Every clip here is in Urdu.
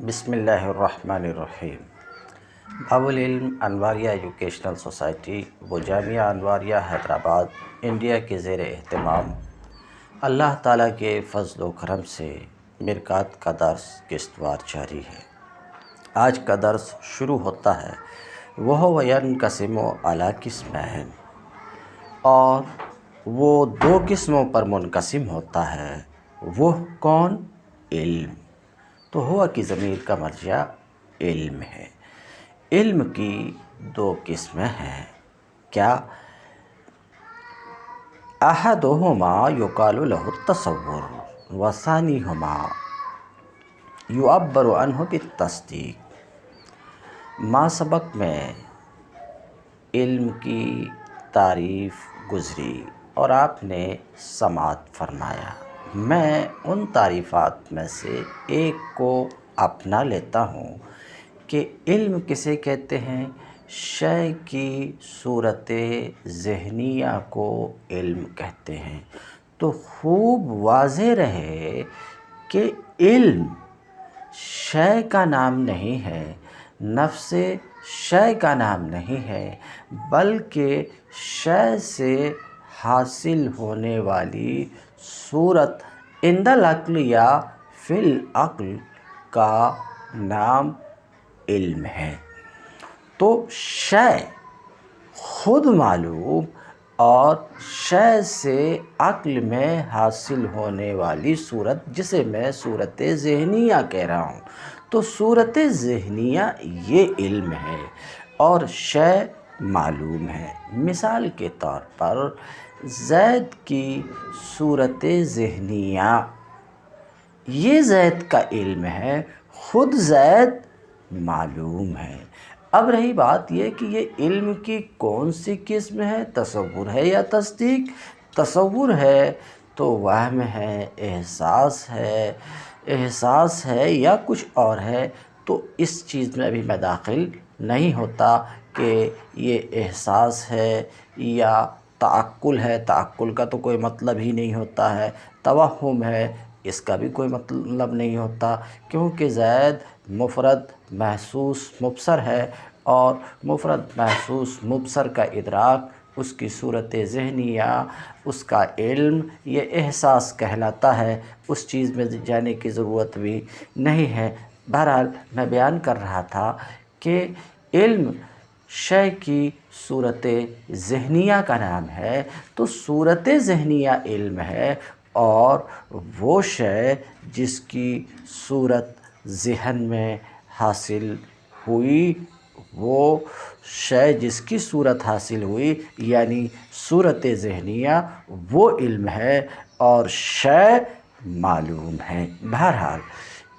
بسم اللہ الرحمن الرحیم۔ باب العلم انواریہ ایجوکیشنل سوسائٹی و جامعہ انواریہ حیدرآباد انڈیا کے زیر اہتمام اللہ تعالیٰ کے فضل و کرم سے مرکات کا درس قسطوار جاری ہے۔ آج کا درس شروع ہوتا ہے وہ ینقسم علی قسمین، اور وہ دو قسموں پر منقسم ہوتا ہے۔ وہ کون؟ علم۔ تو ہوا کی ضمیر کا مرجع علم ہے۔ علم کی دو قسمیں ہیں۔ کیا؟ احدہما یقال لہ التصور وثانیہما یعبر عنہ بالتصدیق۔ ما سبق میں علم کی تعریف گزری اور آپ نے سماعت فرمایا۔ میں ان تعریفات میں سے ایک کو اپنا لیتا ہوں کہ علم کسے کہتے ہیں؟ شے کی صورت ذہنیہ کو علم کہتے ہیں۔ تو خوب واضح رہے کہ علم شے کا نام نہیں ہے، نفس شے کا نام نہیں ہے، بلکہ شے سے حاصل ہونے والی صورت عند العقل یا فی العقل کا نام علم ہے۔ تو شے خود معلوم اور شے سے عقل میں حاصل ہونے والی صورت، جسے میں صورت ذہنیہ کہہ رہا ہوں، تو صورت ذہنیہ یہ علم ہے اور شے معلوم ہے۔ مثال کے طور پر زید کی صورت ذہنیہ یہ زید کا علم ہے، خود زید معلوم ہے۔ اب رہی بات یہ کہ یہ علم کی کون سی قسم ہے؟ تصور ہے یا تصدیق؟ تصور ہے تو وہم ہے، احساس ہے یا کچھ اور ہے، تو اس چیز میں ابھی میں داخل نہیں ہوتا کہ یہ احساس ہے یا تعقل ہے۔ تعقل کا تو کوئی مطلب ہی نہیں ہوتا ہے۔ توہم ہے، اس کا بھی کوئی مطلب نہیں ہوتا، کیونکہ زید مفرد محسوس مبصر ہے، اور مفرد محسوس مبصر کا ادراک، اس کی صورت ذہنیہ، اس کا علم، یہ احساس کہلاتا ہے۔ اس چیز میں جانے کی ضرورت بھی نہیں ہے۔ بہرحال میں بیان کر رہا تھا کہ علم شے کی صورت ذہنیہ کا نام ہے، تو صورت ذہنیہ علم ہے، اور وہ شے جس کی صورت ذہن میں حاصل ہوئی، وہ شے جس کی صورت حاصل ہوئی یعنی صورت ذہنیہ، وہ علم ہے اور شے معلوم ہے۔ بہرحال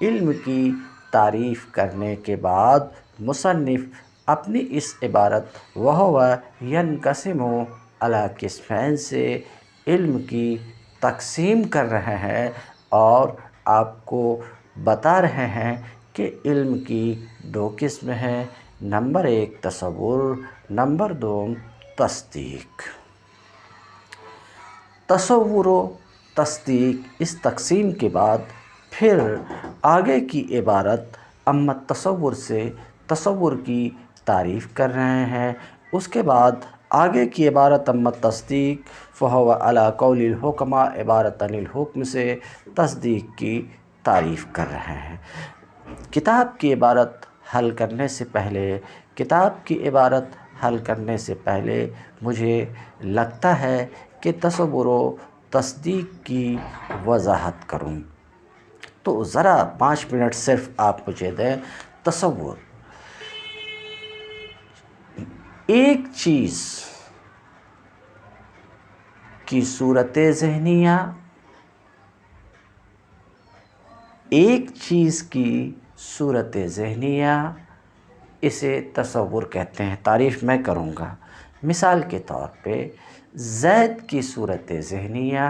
علم کی تعریف کرنے کے بعد مصنف اپنی اس عبارت وَهُوَ يَنْقَسِمُ عَلَى قِسْمَيْنِ سے علم کی تقسیم کر رہے ہیں اور آپ کو بتا رہے ہیں کہ علم کی دو قسمیں ہیں، نمبر ایک تصور، نمبر دو تصدیق۔ تصور و تصدیق اس تقسیم کے بعد پھر آگے کی عبارت اما تصور سے تصور کی تعریف کر رہے ہیں۔ اس کے بعد آگے کی عبارت اما تصدیق فَهُوَ عَلَى قَوْلِ الْحُكَمَاءِ عبارت عن الحکم سے تصدیق کی تعریف کر رہے ہیں۔ کتاب کی عبارت حل کرنے سے پہلے مجھے لگتا ہے کہ تصور و تصدیق کی وضاحت کروں، تو ذرا 5 منٹ صرف آپ مجھے دیں۔ تصور ایک چیز کی صورت ذہنیہ، ایک چیز کی صورت ذہنیہ، اسے تصور کہتے ہیں۔ تعریف میں کروں گا۔ مثال کے طور پہ زید کی صورت ذہنیہ،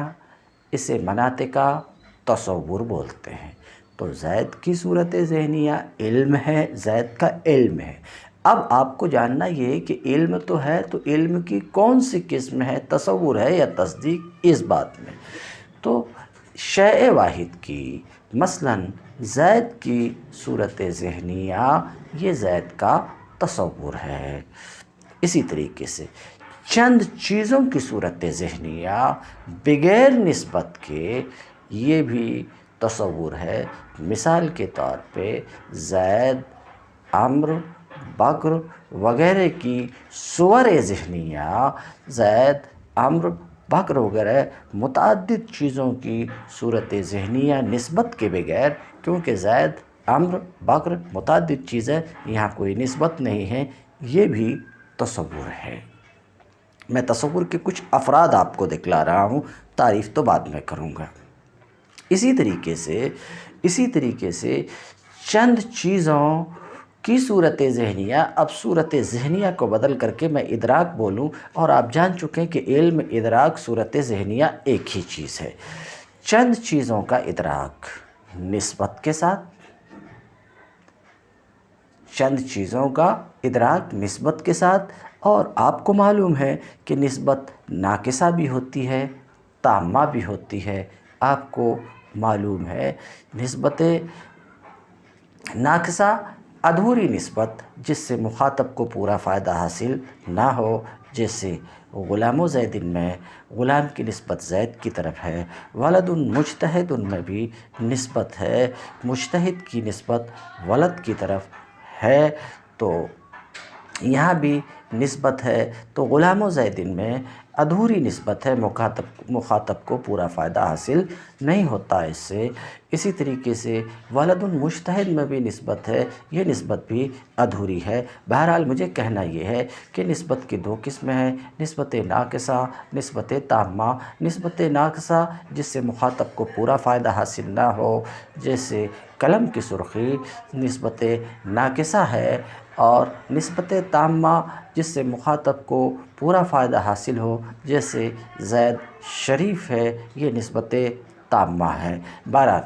اسے مناطقہ تصور بولتے ہیں۔ تو زید کی صورت ذہنیہ علم ہے، زید کا علم ہے۔ اب آپ کو جاننا یہ کہ علم تو ہے، تو علم کی کون سی قسم ہے؟ تصور ہے یا تصدیق؟ اس بات میں تو شیء واحد کی مثلاً زید کی صورت ذہنیہ یہ زید کا تصور ہے۔ اسی طریقے سے چند چیزوں کی صورت ذہنیہ بغیر نسبت کے یہ بھی تصور ہے۔ مثال کے طور پہ زید، عمرو، بکر وغیرہ کی صور ذہنیہ، زید، عمرو، بکر وغیرہ متعدد چیزوں کی صورت ذہنیہ نسبت کے بغیر، کیونکہ زید، عمرو، بکر متعدد چیزیں، یہاں کوئی نسبت نہیں ہے، یہ بھی تصور ہے۔ میں تصور کے کچھ افراد آپ کو دکھلا رہا ہوں، تعریف تو بعد میں کروں گا۔ اسی طریقے سے چند چیزوں کی صورت ذہنیہ، اب صورت ذہنیہ کو بدل کر کے میں ادراک بولوں، اور آپ جان چکے ہیں کہ علم، ادراک، صورت ذہنیہ ایک ہی چیز ہے۔ چند چیزوں کا ادراک نسبت کے ساتھ، چند چیزوں کا ادراک نسبت کے ساتھ، اور آپ کو معلوم ہے کہ نسبت ناقصہ بھی ہوتی ہے، تامہ بھی ہوتی ہے۔ آپ کو معلوم ہے نسبت ناقصہ ادھوری نسبت، جس سے مخاطب کو پورا فائدہ حاصل نہ ہو، جیسے غلام و زید میں غلام کی نسبت زید کی طرف ہے، ولد مجتہد میں بھی نسبت ہے، مجتہد کی نسبت ولد کی طرف ہے، تو یہاں بھی نسبت ہے، تو غلام و زید میں ادھوری نسبت ہے، مخاطب کو پورا فائدہ حاصل نہیں ہوتا اس سے۔ اسی طریقے سے ولد مجتہد میں بھی نسبت ہے، یہ نسبت بھی ادھوری ہے۔ بہرحال مجھے کہنا یہ ہے کہ نسبت کی دو قسمیں ہیں، نسبت ناقصہ، نسبت تامہ۔ نسبت ناقصہ جس سے مخاطب کو پورا فائدہ حاصل نہ ہو، جیسے قلم کی سرخی نسبت ناقصہ ہے، اور نسبت تامہ جس سے مخاطب کو پورا فائدہ حاصل ہو، جیسے زید شریف ہے، یہ نسبت تامہ ہے۔ بہرحال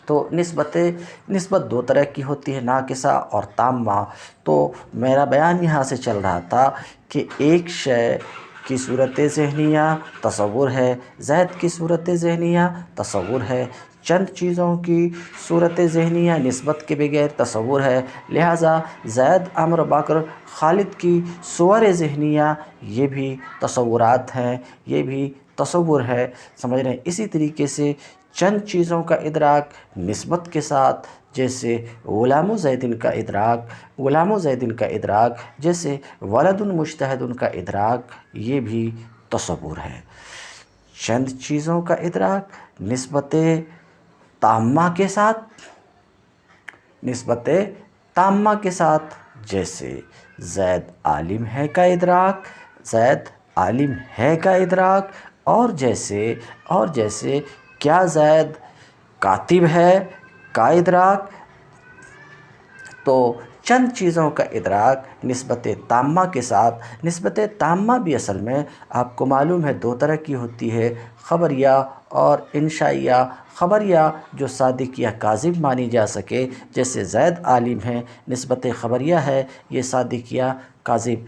تو نسبت دو طرح کی ہوتی ہے، ناقصہ اور تامہ۔ تو میرا بیان یہاں سے چل رہا تھا کہ ایک شے کی صورت ذہنیہ تصور ہے، زید کی صورت ذہنیہ تصور ہے، چند چیزوں کی صورت ذہنیہ نسبت کے بغیر تصور ہے، لہٰذا زید، عمرو، بکر، خالد کی صور ذہنیہ یہ بھی تصورات ہیں، یہ بھی تصور ہے، سمجھ رہے ہیں۔ اسی طریقے سے چند چیزوں کا ادراک نسبت کے ساتھ، جیسے غلام و زید کا ادراک، جیسے ولد مجتہد کا ادراک، یہ بھی تصور ہے۔ چند چیزوں کا ادراک نسبت تامہ کے ساتھ، جیسے زید عالم ہے کا ادراک، اور جیسے کیا زید کاتب ہے کا ادراک۔ تو چند چیزوں کا ادراک نسبت تامہ کے ساتھ، نسبت تامہ بھی اصل میں آپ کو معلوم ہے دو طرح کی ہوتی ہے، خبریہ اور انشائیہ۔ خبریہ جو صادق یا کاذب مانی جا سکے، جیسے زید عالم ہے، نسبت خبریہ ہے، یہ صادق یا کاذب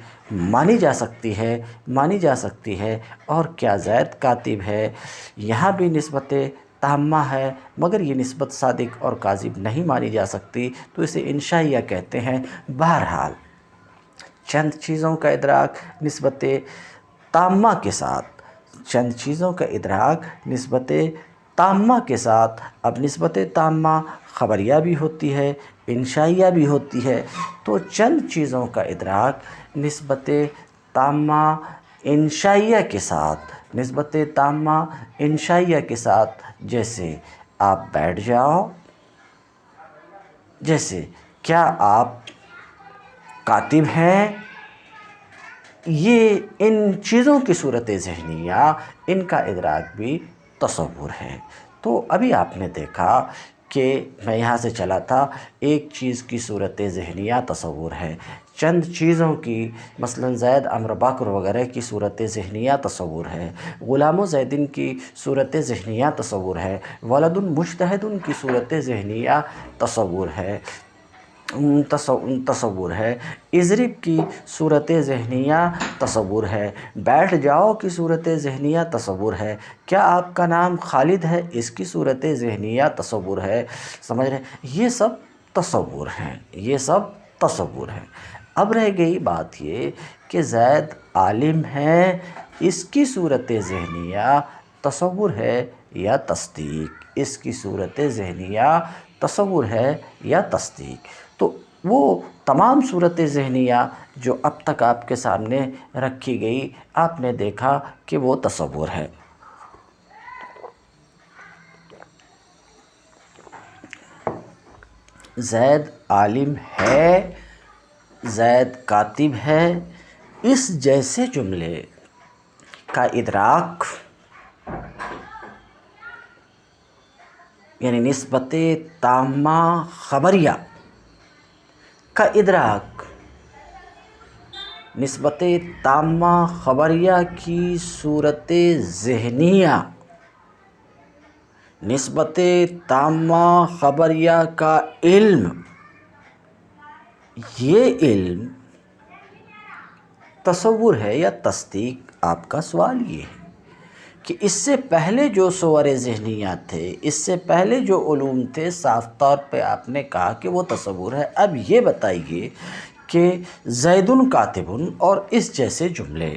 مانی جا سکتی ہے، اور کیا زید کاتب ہے، یہاں بھی نسبت تامہ ہے، مگر یہ نسبت صادق اور کاذب نہیں مانی جا سکتی، تو اسے انشائیہ کہتے ہیں۔ بہرحال چند چیزوں کا ادراک نسبت تامہ کے ساتھ، اب نسبت تامہ خبریہ بھی ہوتی ہے، انشائیہ بھی ہوتی ہے، تو چند چیزوں کا ادراک نسبت تامہ انشائیہ کے ساتھ، جیسے آپ بیٹھ جاؤ، جیسے کیا آپ کاتب ہیں، یہ ان چیزوں کی صورت ذہنیہ، ان کا ادراک بھی تصور ہے۔ تو ابھی آپ نے دیکھا کہ میں یہاں سے چلا تھا، ایک چیز کی صورت ذہنیہ تصور ہے، چند چیزوں کی مثلا زید، عمرو، بکر وغیرہ کی صورت ذہنیہ تصور ہے، غلام و زید کی صورت ذہنیہ تصور ہے، ولد مجتہد کی صورت ذہنیہ تصور ہے۔ تصور ہے، اضرب کی صورت ذہنیہ تصور ہے، بیٹھ جاؤ کی صورت ذہنیہ تصور ہے، کیا آپ کا نام خالد ہے اس کی صورت ذہنیہ تصور ہے، سمجھ رہے ہیں؟ یہ سب تصور ہیں، یہ سب تصور ہیں۔ اب رہ گئی بات یہ کہ زید عالم ہے، اس کی صورت ذہنیہ تصور ہے یا تصدیق، اس کی صورت ذہنیہ تصور ہے یا تصدیق۔ تو وہ تمام صورت ذہنیہ جو اب تک آپ کے سامنے رکھی گئی، آپ نے دیکھا کہ وہ تصور ہے۔ زید عالم ہے، زید کاتب ہے، اس جیسے جملے کا ادراک یعنی نسبت تامہ خبریہ کا ادراک، نسبت تامہ خبریہ کی صورت ذہنیہ، نسبت تامہ خبریہ کا علم، یہ علم تصور ہے یا تصدیق؟ آپ کا سوال یہ ہے کہ اس سے پہلے جو صور ذہنیہ تھے، اس سے پہلے جو علوم تھے، صاف طور پہ آپ نے کہا کہ وہ تصور ہے۔ اب یہ بتائیے کہ زید کاتب اور اس جیسے جملے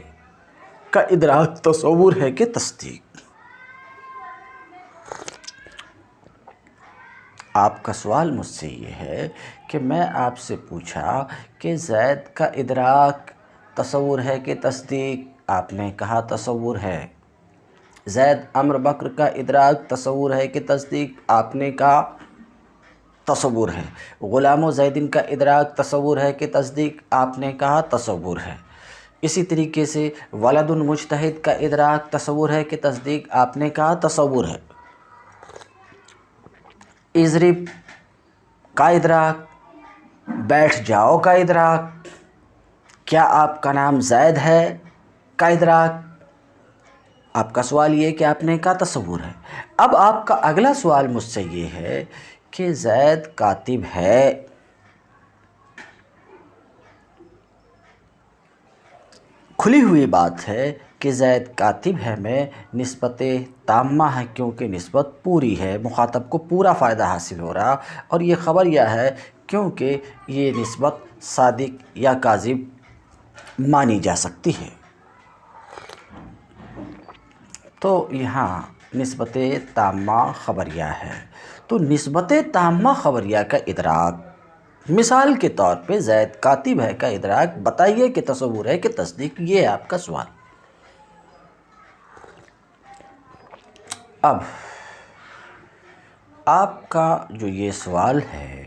کا ادراک تصور ہے کہ تصدیق؟ آپ کا سوال مجھ سے یہ ہے کہ میں آپ سے پوچھا کہ زید کا ادراک تصور ہے کہ تصدیق؟ آپ نے کہا تصور ہے۔ زید امر بکر کا ادراک تصور ہے کہ تصدیق؟ آپ نے کہا تصور ہے۔ غلام و زیدن کا ادراک تصور ہے کہ تصدیق؟ آپ نے کہا تصور ہے۔ اسی طریقے سے ولد مجتہد کا ادراک تصور ہے کہ تصدیق؟ آپ نے کہا تصور ہے۔ اضرب کا ادراک، بیٹھ جاؤ کا ادراک، کیا آپ کا نام زید ہے کا ادراک؟ آپ کا سوال یہ کہ آپ نے کہا تصور ہے۔ اب آپ کا اگلا سوال مجھ سے یہ ہے کہ زید کاتب ہے، کھلی ہوئی بات ہے کہ زید کاتب ہے میں نسبت تامہ ہے، کیونکہ نسبت پوری ہے، مخاطب کو پورا فائدہ حاصل ہو رہا، اور یہ خبریہ ہے کیونکہ یہ نسبت صادق یا کاذب مانی جا سکتی ہے۔ تو یہاں نسبت تامہ خبریہ ہے، تو نسبت تامہ خبریہ کا ادراک، مثال کے طور پہ زید کاتب ہے کا ادراک بتائیے کہ تصور ہے کہ تصدیق؟ یہ ہے آپ کا سوال۔ اب آپ کا جو یہ سوال ہے،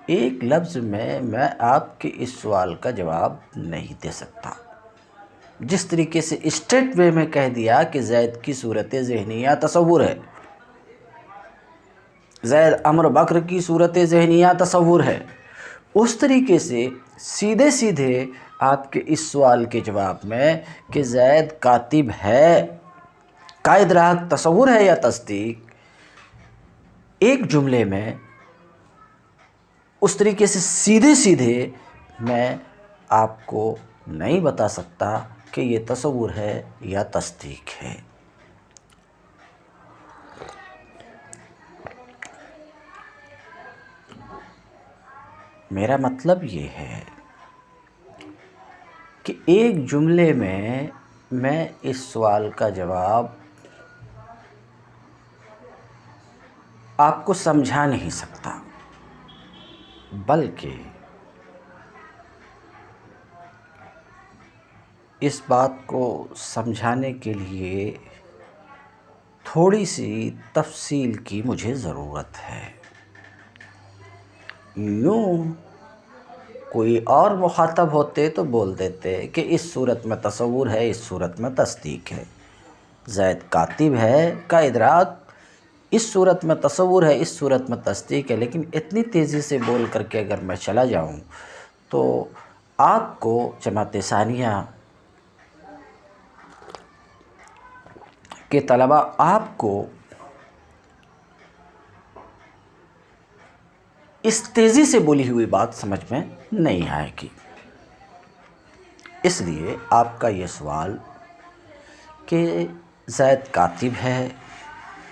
ایک لفظ میں آپ کے اس سوال کا جواب نہیں دے سکتا۔ جس طریقے سے اسٹریٹ وے میں کہہ دیا کہ زید کی صورت ذہنیہ تصور ہے، زید امر بکر کی صورت ذہنیہ تصور ہے، اس طریقے سے سیدھے سیدھے آپ کے اس سوال کے جواب میں کہ زید کاتب ہے کا ادراک تصور ہے یا تصدیق، ایک جملے میں اس طریقے سے سیدھے سیدھے میں آپ کو نہیں بتا سکتا کہ یہ تصور ہے یا تصدیق ہے۔ میرا مطلب یہ ہے کہ ایک جملے میں اس سوال کا جواب آپ کو سمجھا نہیں سکتا، بلکہ اس بات کو سمجھانے کے لیے تھوڑی سی تفصیل کی مجھے ضرورت ہے۔ یوں کوئی اور مخاطب ہوتے تو بول دیتے کہ اس صورت میں تصور ہے، اس صورت میں تصدیق ہے، زید کاتب ہے کا ادراک اس صورت میں تصور ہے، اس صورت میں تصدیق ہے، لیکن اتنی تیزی سے بول کر کے اگر میں چلا جاؤں تو آپ کو جماعت ثانیہ کے طلباء آپ کو اس تیزی سے بولی ہوئی بات سمجھ میں نہیں آئے گی۔ اس لیے آپ کا یہ سوال کہ زید کاتب ہے،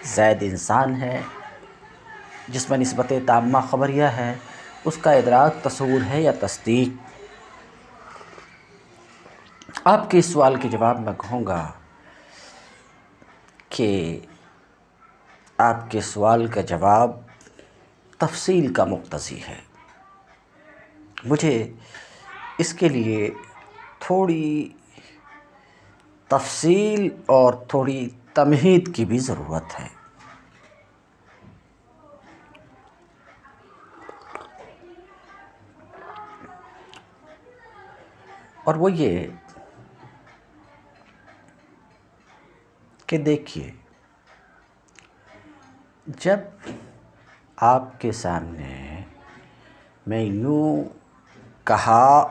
زید انسان ہے، جس میں نسبت تامہ خبریہ ہے، اس کا ادراک تصور ہے یا تصدیق؟ آپ کے اس سوال کے جواب میں کہوں گا کہ آپ کے سوال کا جواب تفصیل کا مقتضی ہے۔ مجھے اس کے لیے تھوڑی تفصیل اور تھوڑی تمہید کی بھی ضرورت ہے۔ اور وہ یہ کہ دیکھیے، جب آپ کے سامنے میں یوں کہا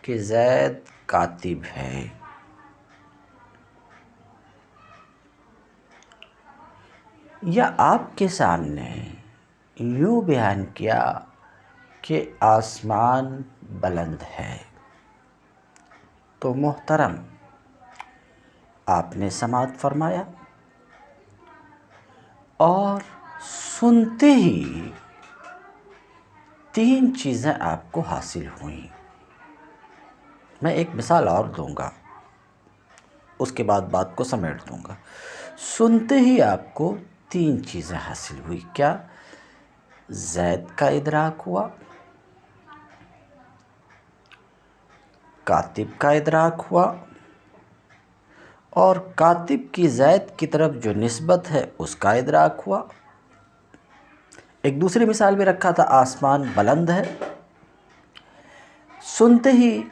کہ زید کاتب ہے، یا آپ کے سامنے یوں بیان کیا کہ آسمان بلند ہے، تو محترم آپ نے سماعت فرمایا اور سنتے ہی تین چیزیں آپ کو حاصل ہوئیں۔ میں ایک مثال اور دوں گا، اس کے بعد بات کو سمیٹ دوں گا۔ سنتے ہی آپ کو تین چیزیں حاصل ہوئی۔ کیا؟ زید کا ادراک ہوا، کاتب کا ادراک ہوا، اور کاتب کی زید کی طرف جو نسبت ہے اس کا ادراک ہوا۔ ایک دوسری مثال بھی رکھا تھا، آسمان بلند ہے۔ سنتے ہی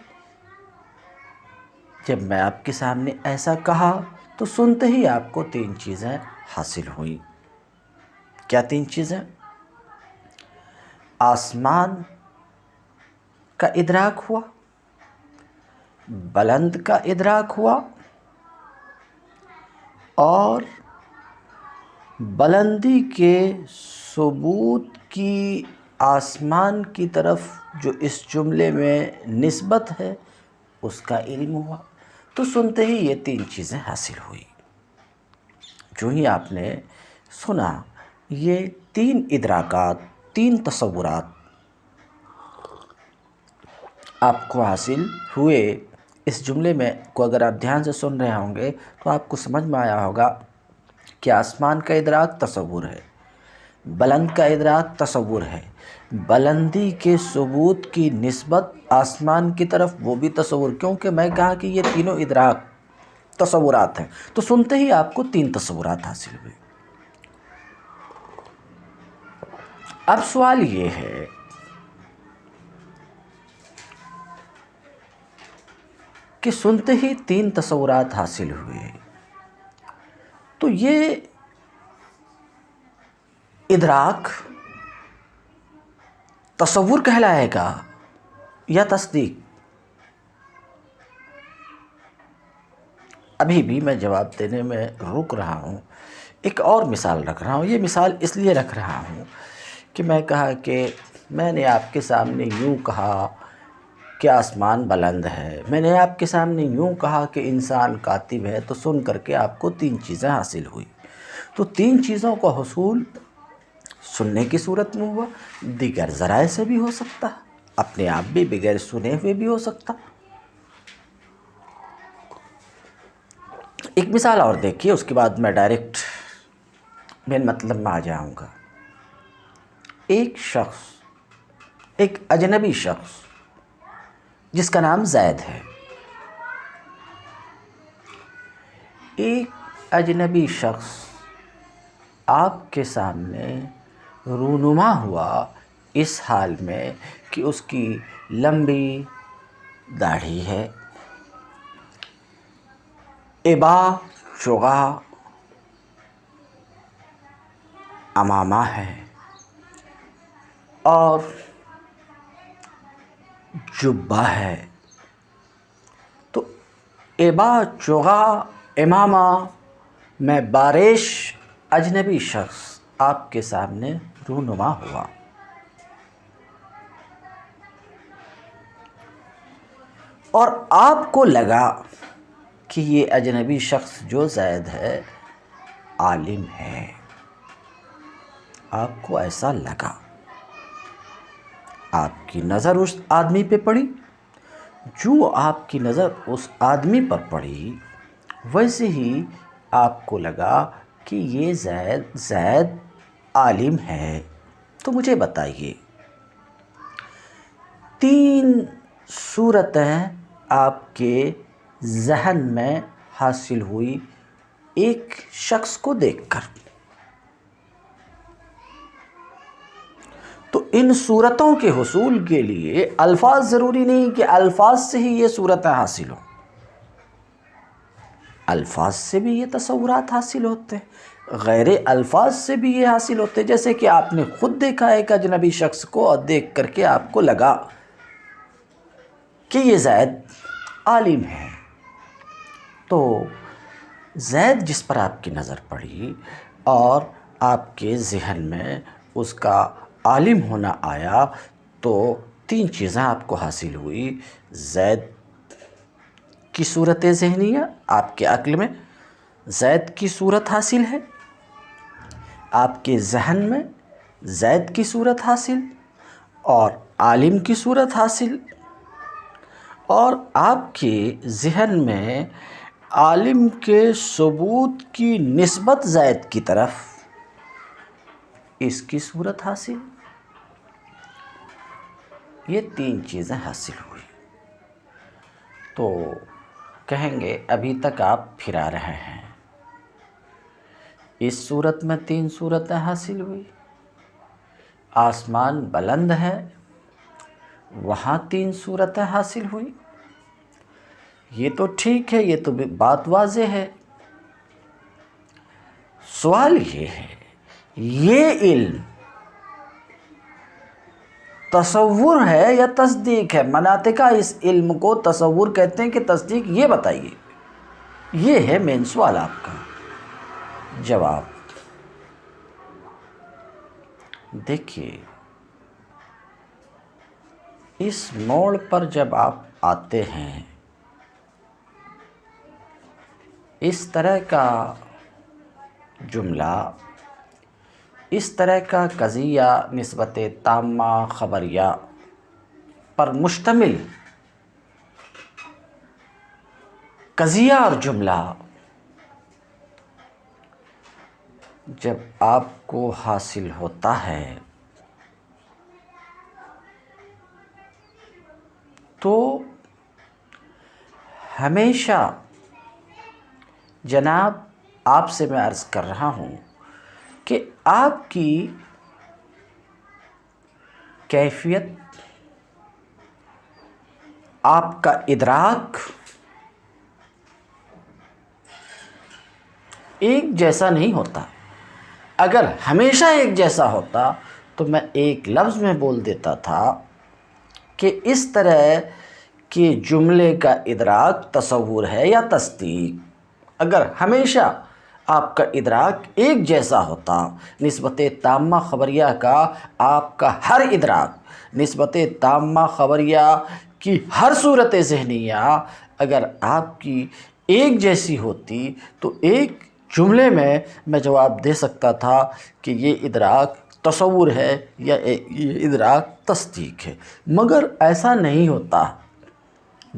جب میں آپ کے سامنے ایسا کہا تو سنتے ہی آپ کو تین چیزیں حاصل ہوئیں۔ کیا تین چیزیں؟ آسمان کا ادراک ہوا، بلند کا ادراک ہوا، اور بلندی کے ثبوت کی آسمان کی طرف جو اس جملے میں نسبت ہے اس کا علم ہوا۔ تو سنتے ہی یہ تین چیزیں حاصل ہوئی۔ جو ہی آپ نے سنا، یہ تین ادراکات، تین تصورات آپ کو حاصل ہوئے۔ اس جملے میں کو اگر آپ دھیان سے سن رہے ہوں گے تو آپ کو سمجھ میں آیا ہوگا کہ آسمان کا ادراک تصور ہے، بلند کا ادراک تصور ہے، بلندی کے ثبوت کی نسبت آسمان کی طرف وہ بھی تصور، کیونکہ میں کہا کہ یہ تینوں ادراک تصورات ہیں، تو سنتے ہی آپ کو تین تصورات حاصل ہوئے۔ اب سوال یہ ہے کہ سنتے ہی تین تصورات حاصل ہوئے، تو یہ ادراک تصور کہلائے گا یا تصدیق؟ ابھی بھی میں جواب دینے میں رک رہا ہوں، ایک اور مثال رکھ رہا ہوں۔ یہ مثال اس لیے رکھ رہا ہوں کہ میں کہا کہ میں نے آپ کے سامنے یوں کہا کہ آسمان بلند ہے، میں نے آپ کے سامنے یوں کہا کہ انسان کاتب ہے، تو سن کر کے آپ کو تین چیزیں حاصل ہوئی۔ تو تین چیزوں کا حصول سننے کی صورت میں ہوا، دیگر ذرائع سے بھی ہو سکتا، اپنے آپ بھی بغیر سنے ہوئے بھی ہو سکتا۔ ایک مثال اور دیکھیے، اس کے بعد میں ڈائریکٹ مین مطلب میں آ جاؤں گا۔ ایک شخص، ایک اجنبی شخص جس کا نام زید ہے، ایک اجنبی شخص آپ کے سامنے رونما ہوا اس حال میں کہ اس کی لمبی داڑھی ہے، عبا چغا عمامہ ہے، اور جبہ ہے۔ تو عبا چغا امامہ میں باریش اجنبی شخص آپ کے سامنے رونما ہوا، اور آپ کو لگا کہ یہ اجنبی شخص جو زید ہے عالم ہے، آپ کو ایسا لگا، آپ کی نظر اس آدمی پہ پڑی، جو آپ کی نظر اس آدمی پر پڑی ویسے ہی آپ کو لگا کہ یہ زید عالم ہے۔ تو مجھے بتائیے، 3 صورتیں آپ کے ذہن میں حاصل ہوئی ایک شخص کو دیکھ کر، تو ان صورتوں کے حصول کے لیے الفاظ ضروری نہیں کہ الفاظ سے ہی یہ صورتیں حاصل ہوں، الفاظ سے بھی یہ تصورات حاصل ہوتے ہیں، غیر الفاظ سے بھی یہ حاصل ہوتے ہیں۔ جیسے کہ آپ نے خود دیکھا ایک اجنبی شخص کو اور دیکھ کر کے آپ کو لگا کہ یہ زید عالم ہے، تو زید جس پر آپ کی نظر پڑی اور آپ کے ذہن میں اس کا عالم ہونا آیا تو 3 چیزیں آپ کو حاصل ہوئی۔ زید کی صورت ذہنیہ، آپ کے عقل میں زید کی صورت حاصل ہے، آپ کے ذہن میں زید کی صورت حاصل اور عالم کی صورت حاصل، اور آپ کے ذہن میں عالم کے ثبوت کی نسبت زید کی طرف اس کی صورت حاصل، یہ 3 چیزیں حاصل ہوئی۔ تو کہیں گے ابھی تک آپ پھرا رہے ہیں، اس صورت میں 3 صورتیں حاصل ہوئی، آسمان بلند ہے وہاں 3 صورتیں حاصل ہوئی، یہ تو ٹھیک ہے، یہ تو بات واضح ہے۔ سوال یہ ہے، یہ علم تصور ہے یا تصدیق ہے؟ مناطقہ اس علم کو تصور کہتے ہیں کہ تصدیق؟ یہ بتائیے، یہ ہے مین سوال آپ کا۔ جواب دیکھیے، اس موڑ پر جب آپ آتے ہیں، اس طرح کا جملہ، اس طرح کا قضیہ نسبت تامہ خبریہ پر مشتمل قضیہ اور جملہ جب آپ کو حاصل ہوتا ہے تو ہمیشہ جناب آپ سے میں عرض کر رہا ہوں کہ آپ کی کیفیت، آپ کا ادراک ایک جیسا نہیں ہوتا۔ اگر ہمیشہ ایک جیسا ہوتا تو میں ایک لفظ میں بول دیتا تھا کہ اس طرح کے جملے کا ادراک تصور ہے یا تصدیق۔ اگر ہمیشہ آپ کا ادراک ایک جیسا ہوتا، نسبت تامہ خبریہ کا آپ کا ہر ادراک، نسبت تامہ خبریہ کی ہر صورت ذہنیہ اگر آپ کی ایک جیسی ہوتی تو ایک جملے میں جواب دے سکتا تھا کہ یہ ادراک تصور ہے یا یہ ادراک تصدیق ہے، مگر ایسا نہیں ہوتا،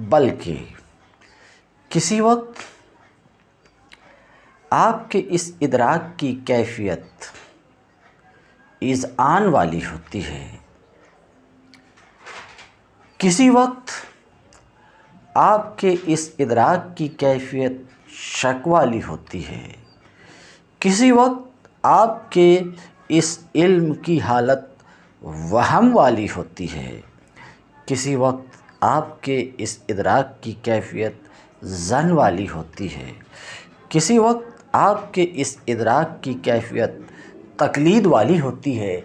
بلکہ کسی وقت آپ کے اس ادراک کی کیفیت اذعان والی ہوتی ہے، کسی وقت آپ کے اس ادراک کی کیفیت شک والی ہوتی ہے، کسی وقت آپ کے اس علم کی حالت وہم والی ہوتی ہے، کسی وقت آپ کے اس ادراک کی کیفیت ظن والی ہوتی ہے، کسی وقت آپ کے اس ادراک کی کیفیت تقلید والی ہوتی ہے۔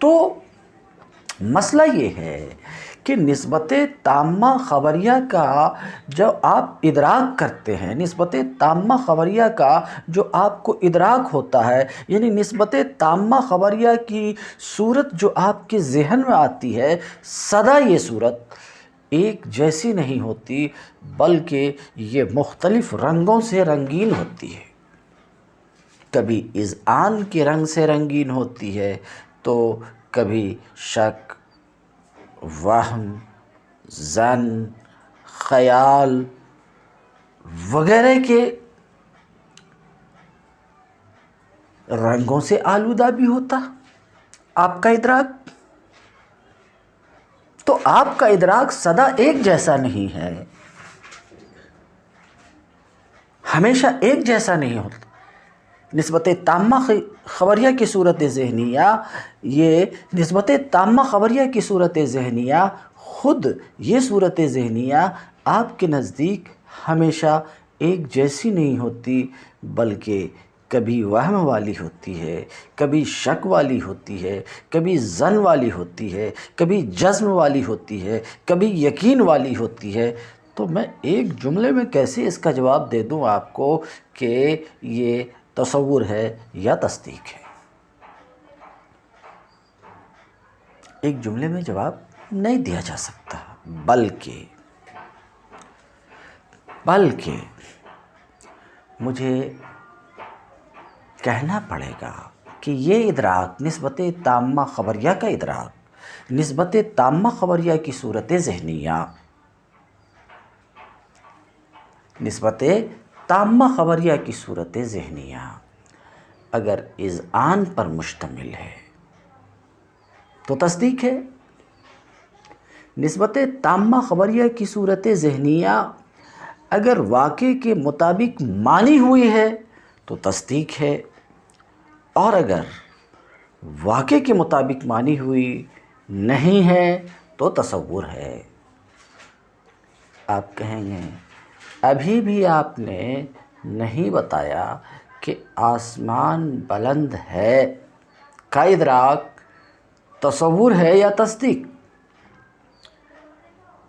تو مسئلہ یہ ہے کہ نسبت تامہ خبریہ کا جو آپ ادراک کرتے ہیں، نسبت تامہ خبریہ کا جو آپ کو ادراک ہوتا ہے، یعنی نسبت تامہ خبریہ کی صورت جو آپ کے ذہن میں آتی ہے، سدا یہ صورت ایک جیسی نہیں ہوتی، بلکہ یہ مختلف رنگوں سے رنگین ہوتی ہے۔ کبھی اذعان کے رنگ سے رنگین ہوتی ہے تو کبھی شک، وہم، ظن، خیال وغیرہ کے رنگوں سے آلودہ بھی ہوتا آپ کا ادراک۔ تو آپ کا ادراک سدا ایک جیسا نہیں ہے، ہمیشہ ایک جیسا نہیں ہوتا۔ نسبت تامہ خبریہ کی صورت ذہنیہ، یہ نسبت تامہ خبریہ کی صورت ذہنیہ، خود یہ صورت ذہنیہ آپ کے نزدیک ہمیشہ ایک جیسی نہیں ہوتی، بلکہ کبھی وہم والی ہوتی ہے، کبھی شک والی ہوتی ہے، کبھی ظن والی ہوتی ہے، کبھی جزم والی ہوتی ہے، کبھی یقین والی ہوتی ہے۔ تو میں ایک جملے میں کیسے اس کا جواب دے دوں آپ کو کہ یہ تصور ہے یا تصدیق ہے؟ ایک جملے میں جواب نہیں دیا جا سکتا، بلکہ مجھے کہنا پڑے گا کہ یہ ادراک نسبت تامہ خبریہ کا ادراک، نسبت تامہ خبریہ کی صورت ذہنیہ، نسبت تامہ خبریہ کی صورت ذہنیہ اگر اذعان پر مشتمل ہے تو تصدیق ہے۔ نسبت تامہ خبریہ کی صورت ذہنیہ اگر واقع کے مطابق مانی ہوئی ہے تو تصدیق ہے، اور اگر واقع کے مطابق مانی ہوئی نہیں ہے تو تصور ہے۔ آپ کہیں گے ابھی بھی آپ نے نہیں بتایا کہ آسمان بلند ہے کا ادراک تصور ہے یا تصدیق،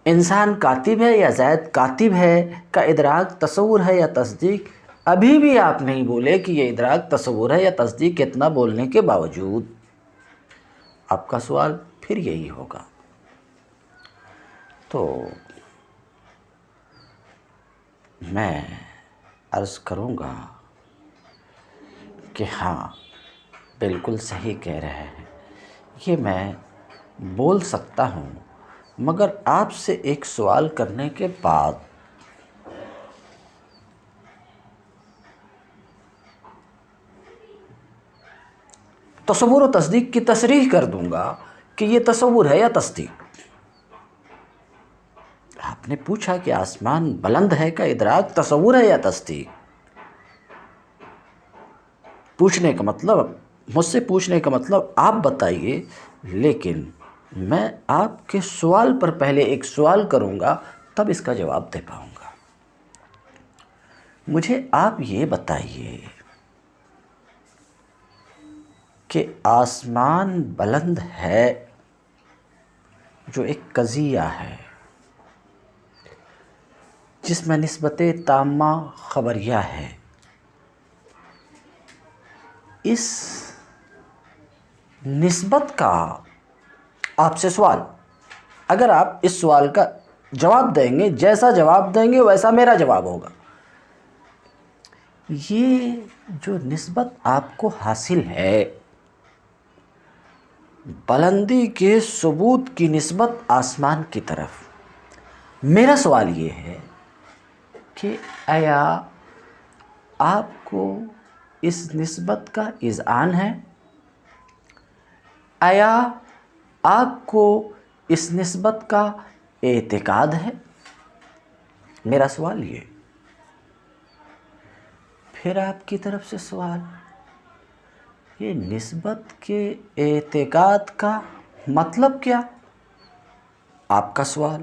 انسان کاتب ہے یا زید کاتب ہے کا ادراک تصور ہے یا تصدیق۔ ابھی بھی آپ نہیں بولے کہ یہ ادراک تصور ہے یا تصدیق، اتنا بولنے کے باوجود آپ کا سوال پھر یہی ہوگا۔ تو میں عرض کروں گا کہ ہاں بالکل صحیح کہہ رہے ہیں، یہ میں بول سکتا ہوں، مگر آپ سے ایک سوال کرنے کے بعد تصور و تصدیق کی تصریح کر دوں گا کہ یہ تصور ہے یا تصدیق۔ آپ نے پوچھا کہ آسمان بلند ہے کا ادراک تصور ہے یا تصدیق، پوچھنے کا مطلب، مجھ سے پوچھنے کا مطلب آپ بتائیے، لیکن میں آپ کے سوال پر پہلے ایک سوال کروں گا تب اس کا جواب دے پاؤں گا۔ مجھے آپ یہ بتائیے کہ آسمان بلند ہے جو ایک قضیہ ہے جس میں نسبت تامہ خبریہ ہے، اس نسبت کا آپ سے سوال، اگر آپ اس سوال کا جواب دیں گے، جیسا جواب دیں گے ویسا میرا جواب ہوگا، یہ جو نسبت آپ کو حاصل ہے، بلندی کے ثبوت کی نسبت آسمان کی طرف، میرا سوال یہ ہے کہ آیا آپ کو اس نسبت کا اذعان ہے؟ آیا آپ کو اس نسبت کا اعتقاد ہے؟ میرا سوال یہ۔ پھر آپ کی طرف سے سوال، یہ نسبت کے اعتقاد کا مطلب کیا؟ آپ کا سوال۔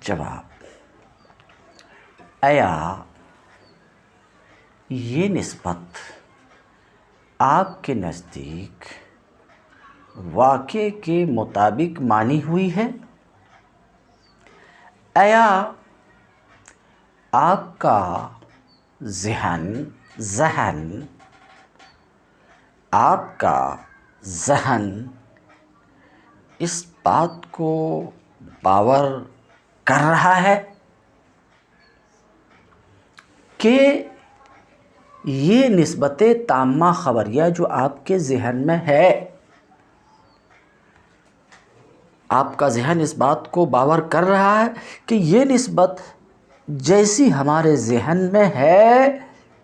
جواب، آیا یہ نسبت آپ کے نزدیک واقع کے مطابق مانی ہوئی ہے؟ آیا آپ کا ذہن اس بات کو باور کر رہا ہے کہ یہ نسبت تامہ خبریہ جو آپ کے ذہن میں ہے، آپ کا ذہن اس بات کو باور کر رہا ہے کہ یہ نسبت جیسی ہمارے ذہن میں ہے،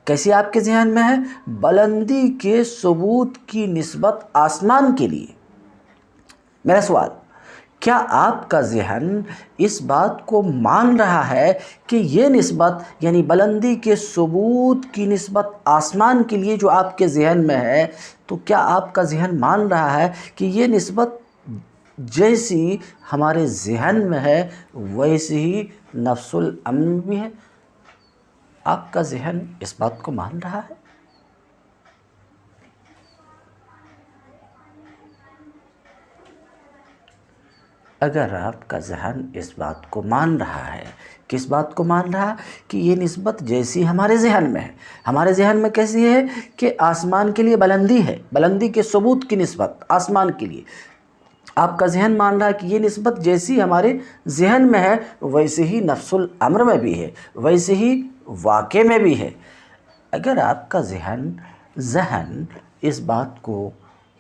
کیسی آپ کے ذہن میں ہے؟ بلندی کے ثبوت کی نسبت آسمان کے لیے۔ میرا سوال، کیا آپ کا ذہن اس بات کو مان رہا ہے کہ یہ نسبت یعنی بلندی کے ثبوت کی نسبت آسمان کے لیے جو آپ کے ذہن میں ہے، تو کیا آپ کا ذہن مان رہا ہے کہ یہ نسبت جیسی ہمارے ذہن میں ہے ویسی ہی نفس الامر میں بھی ہے؟ آپ کا ذہن اس بات کو مان رہا ہے؟ اگر آپ کا ذہن اس بات کو مان رہا ہے، کس بات کو مان رہا ہے؟ کہ یہ نسبت جیسی ہمارے ذہن میں ہے، ہمارے ذہن میں کیسی ہے کہ آسمان کے لیے بلندی ہے، بلندی کے ثبوت کی نسبت آسمان کے لیے۔ آپ کا ذہن مان رہا ہے کہ یہ نسبت جیسی ہمارے ذہن میں ہے ویسے ہی نفس الامر میں بھی ہے، ویسے ہی واقع میں بھی ہے۔ اگر آپ کا ذہن اس بات کو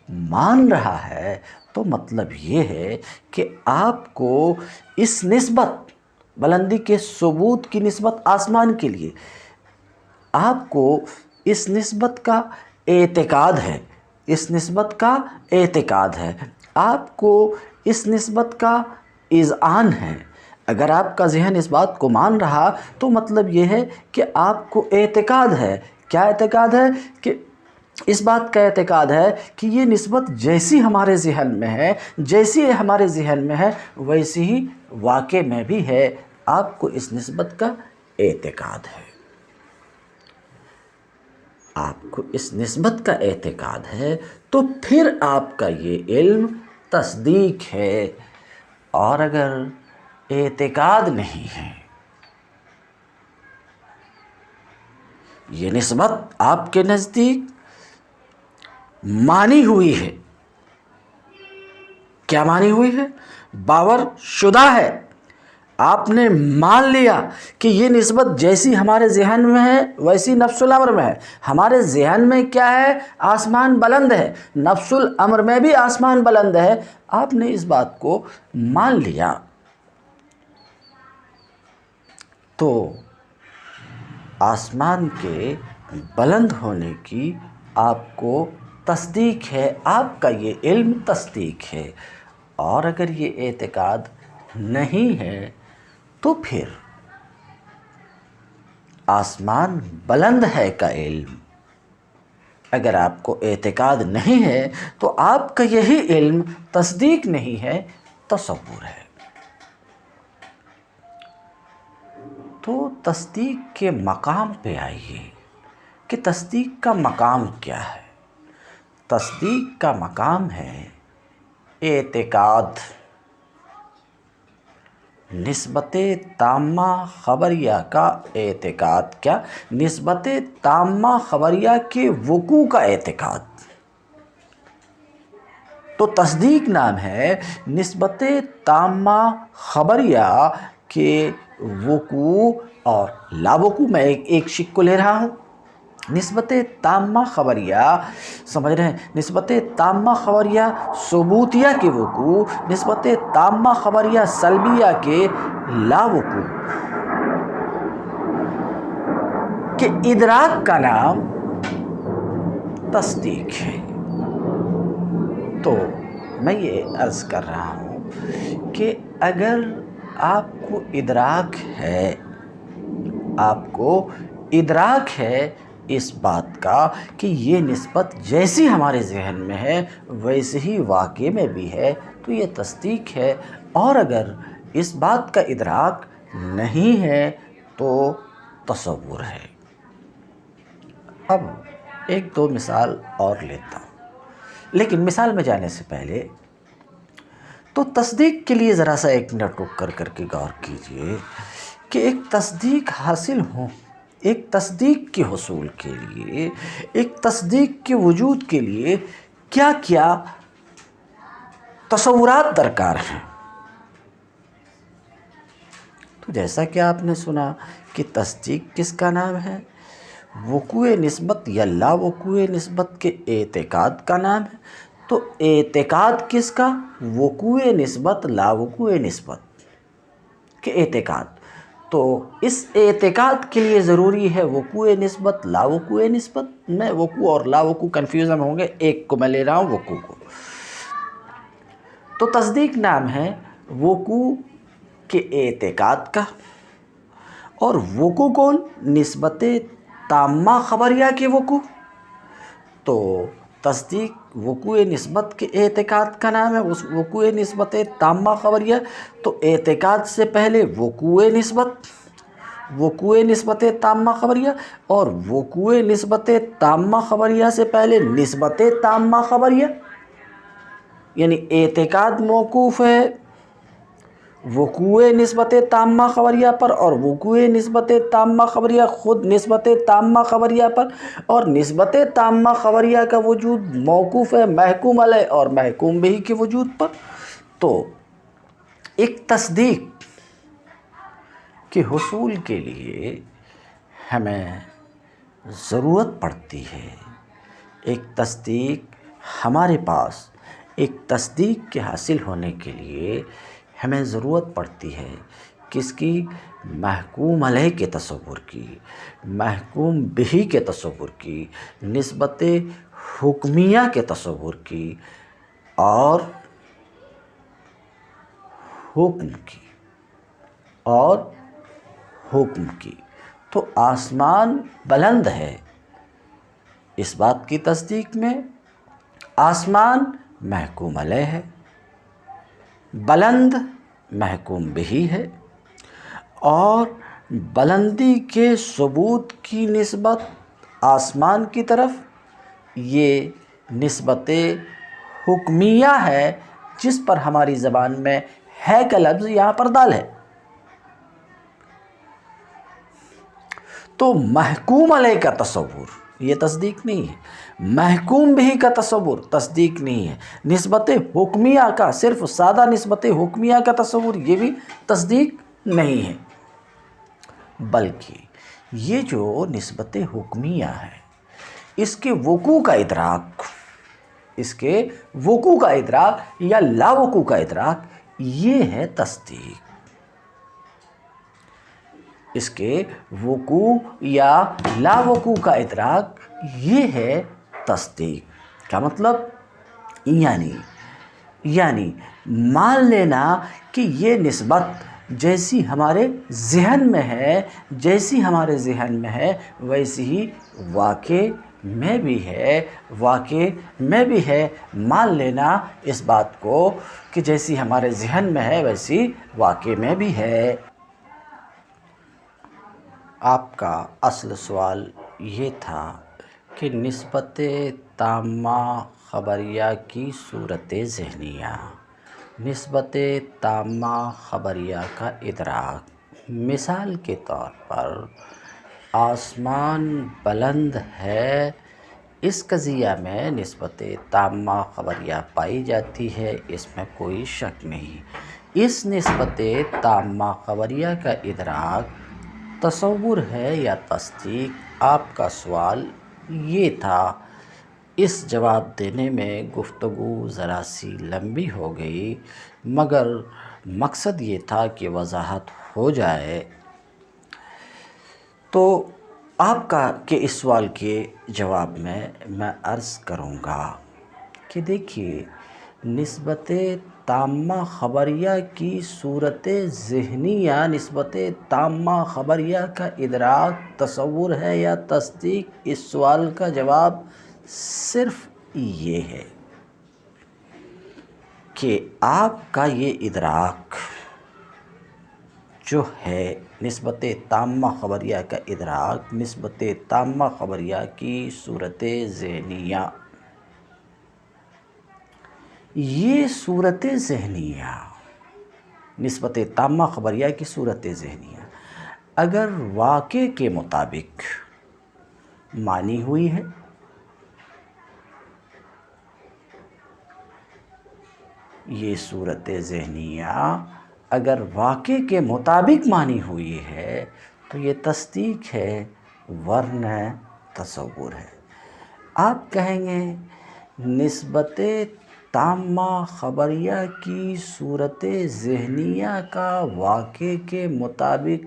مان رہا ہے تو مطلب یہ ہے کہ آپ کو اس نسبت بلندی کے ثبوت کی نسبت آسمان کے لیے آپ کو اس نسبت کا اعتقاد ہے، اس نسبت کا اعتقاد ہے، آپ کو اس نسبت کا اذعان ہے۔ اگر آپ کا ذہن اس بات کو مان رہا تو مطلب یہ ہے کہ آپ کو اعتقاد ہے۔ کیا اعتقاد ہے؟ کہ اس بات کا اعتقاد ہے کہ یہ نسبت جیسی ہمارے ذہن میں ہے، جیسی ہمارے ذہن میں ہے ویسی ہی واقع میں بھی ہے۔ آپ کو اس نسبت کا اعتقاد ہے، آپ کو اس نسبت کا اعتقاد ہے، تو پھر آپ کا یہ علم تصدیق ہے۔ اور اگر اعتقاد نہیں ہے، یہ نسبت آپ کے نزدیک مانی ہوئی ہے، کیا مانی ہوئی ہے؟ باور شدہ ہے، آپ نے مان لیا کہ یہ نسبت جیسی ہمارے ذہن میں ہے ویسی نفس الامر میں ہے۔ ہمارے ذہن میں کیا ہے؟ آسمان بلند ہے، نفس الامر میں بھی آسمان بلند ہے۔ آپ نے اس بات کو مان لیا تو آسمان کے بلند ہونے کی آپ کو تصدیق ہے، آپ کا یہ علم تصدیق ہے۔ اور اگر یہ اعتقاد نہیں ہے تو پھر آسمان بلند ہے کا علم، اگر آپ کو اعتقاد نہیں ہے تو آپ کا یہی علم تصدیق نہیں ہے، تصور ہے۔ تو تصدیق کے مقام پہ آئیے کہ تصدیق کا مقام کیا ہے؟ تصدیق کا مقام ہے اعتقاد، نسبت تامہ خبریہ کا اعتقاد۔ کیا؟ نسبت تامہ خبریہ کے وقوع کا اعتقاد۔ تو تصدیق نام ہے نسبت تامہ خبریہ کے وقوع اور لا وقوع۔ میں ایک شق کو لے رہا ہوں، نسبت تامہ خبریہ، سمجھ رہے ہیں؟ نسبت تامہ خبریہ ثبوتیہ کے وقوع، نسبت تامہ خبریہ سلبیہ کے لا وقوع کہ ادراک کا نام تصدیق ہے۔ تو میں یہ عرض کر رہا ہوں کہ اگر آپ کو ادراک ہے، آپ کو ادراک ہے اس بات کا کہ یہ نسبت جیسی ہمارے ذہن میں ہے ویسے ہی واقع میں بھی ہے، تو یہ تصدیق ہے۔ اور اگر اس بات کا ادراک نہیں ہے تو تصور ہے۔ اب ایک دو مثال اور لیتا ہوں، لیکن مثال میں جانے سے پہلے تو تصدیق کے لیے ذرا سا ایک منٹ رک کر کے غور کیجئے کہ ایک تصدیق حاصل ہو، ایک تصدیق کے حصول کے لیے، ایک تصدیق کے وجود کے لیے کیا کیا تصورات درکار ہیں۔ تو جیسا کہ آپ نے سنا کہ تصدیق کس کا نام ہے؟ وقوع نسبت یا لا وقوع نسبت کے اعتقاد کا نام ہے۔ تو اعتقاد کس کا؟ وقوع نسبت لا وقوع نسبت کے اعتقاد۔ تو اس اعتقاد کے لیے ضروری ہے وقوع نسبت لا وقوع نسبت۔ میں وقوع اور لا وقوع کنفیوژن ہوں گے، ایک کو میں لے رہا ہوں وقوع کو۔ تو تصدیق نام ہے وقوع کے اعتقاد کا، اور وقوع کون؟ نسبت تامہ خبریہ کے وقوع۔ تو تصدیق وقوع نسبت کے اعتقاد کا نام ہے، وقوع نسبت تامہ خبریہ۔ تو اعتقاد سے پہلے وقوع نسبت تامہ خبریہ، اور وقوع نسبت تامہ خبریہ سے پہلے نسبت تامہ خبریہ، یعنی اعتقاد موقوف ہے وقوع نسبت تامہ خبریہ پر، اور وقوع نسبت تامہ خبریہ خود نسبت تامہ خبریہ پر، اور نسبت تامہ خبریہ کا وجود موقوف ہے محکوم علیہ اور محکوم بہ کے وجود پر۔ تو ایک تصدیق کے حصول کے لیے ہمیں ضرورت پڑتی ہے، ایک تصدیق ہمارے پاس، ایک تصدیق کے حاصل ہونے کے لیے ہمیں ضرورت پڑتی ہے کس کی؟ محکوم علیہ کے تصور کی، محکوم بہ کے تصور کی، نسبت حکمیہ کے تصور کی، اور حکم کی۔ تو آسمان بلند ہے، اس بات کی تصدیق میں آسمان محکوم علیہ ہے، بلند محکوم بہ ہے، اور بلندی کے ثبوت کی نسبت آسمان کی طرف یہ نسبت حکمیہ ہے، جس پر ہماری زبان میں ہے کا لفظ یہاں پر دال ہے۔ تو محکوم علیہ کا تصور یہ تصدیق نہیں ہے، محکوم بہ کا تصور تصدیق نہیں ہے، نسبت حکمیہ کا، صرف سادہ نسبت حکمیہ کا تصور یہ بھی تصدیق نہیں ہے، بلکہ یہ جو نسبت حکمیہ ہے اس کے وقوع کا ادراک یا لا وقوع کا ادراک یہ ہے تصدیق۔ اس کے وقوع یا لا وقوع کا ادراک یہ ہے تصدیق کا مطلب، یعنی مان لینا کہ یہ نسبت جیسی ہمارے ذہن میں ہے ویسی ہی واقع میں بھی ہے، مان لینا اس بات کو کہ جیسی ہمارے ذہن میں ہے ویسی واقع میں بھی ہے۔ آپ کا اصل سوال یہ تھا کہ نسبت تامہ خبریہ کی صورت ذہنیہ، نسبت تامہ خبریہ کا ادراک۔ مثال کے طور پر آسمان بلند ہے، اس قضیہ میں نسبت تامہ خبریہ پائی جاتی ہے، اس میں کوئی شک نہیں۔ اس نسبت تامہ خبریہ کا ادراک تصور ہے یا تصدیق؟ آپ کا سوال یہ تھا۔ اس جواب دینے میں گفتگو ذرا سی لمبی ہو گئی، مگر مقصد یہ تھا کہ وضاحت ہو جائے۔ تو آپ کا کہ اس سوال کے جواب میں عرض کروں گا کہ دیکھیے، نسبت تامہ خبریہ کی صورت ذہنیہ، نسبت تامہ خبریہ کا ادراک تصور ہے یا تصدیق؟ اس سوال کا جواب صرف یہ ہے کہ آپ کا یہ ادراک جو ہے، نسبت تامہ خبریہ کا ادراک، نسبت تامہ خبریہ کی صورت ذہنیہ، یہ صورت ذہنیہ، نسبت تامہ خبریہ کی صورت ذہنیہ اگر واقع کے مطابق مانی ہوئی ہے یہ صورت ذہنیہ اگر واقع کے مطابق مانی ہوئی ہے تو یہ تصدیق ہے، ورنہ تصور ہے۔ آپ کہیں گے نسبت تامہ خبریہ کی صورت ذہنیہ کا واقع کے مطابق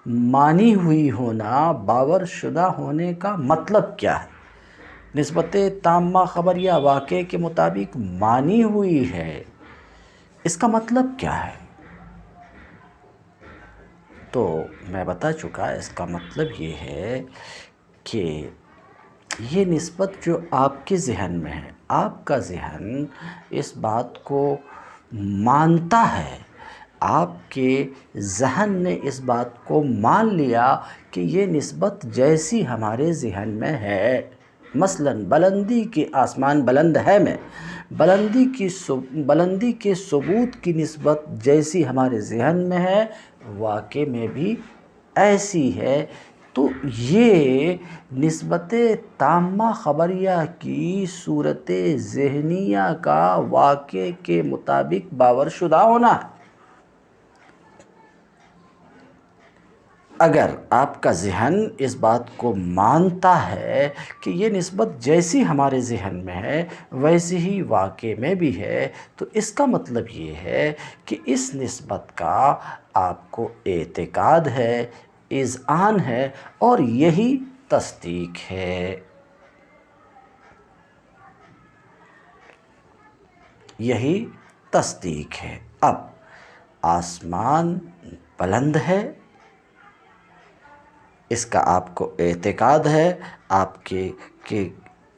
مانی ہوئی ہونا باور شدہ ہونے کا مطلب کیا ہے؟ نسبت تامہ خبریہ واقع کے مطابق مانی ہوئی ہے، اس کا مطلب کیا ہے؟ تو میں بتا چکا، اس کا مطلب یہ ہے کہ یہ نسبت جو آپ کے ذہن میں ہے، آپ کا ذہن اس بات کو مانتا ہے، آپ کے ذہن نے اس بات کو مان لیا کہ یہ نسبت جیسی ہمارے ذہن میں ہے، مثلاً بلندی کے آسمان بلند ہے میں بلندی کے ثبوت کی نسبت جیسی ہمارے ذہن میں ہے، واقع میں بھی ایسی ہے۔ تو یہ نسبت تامہ خبریہ کی صورت ذہنیہ کا واقع کے مطابق باور شدہ ہونا ہے۔ اگر آپ کا ذہن اس بات کو مانتا ہے کہ یہ نسبت جیسی ہمارے ذہن میں ہے ویسی ہی واقع میں بھی ہے، تو اس کا مطلب یہ ہے کہ اس نسبت کا آپ کو اعتقاد ہے، اذعان ہے، اور یہی تصدیق ہے۔ یہی تصدیق ہے۔ اب آسمان بلند ہے، اس کا آپ کو اعتقاد ہے، آپ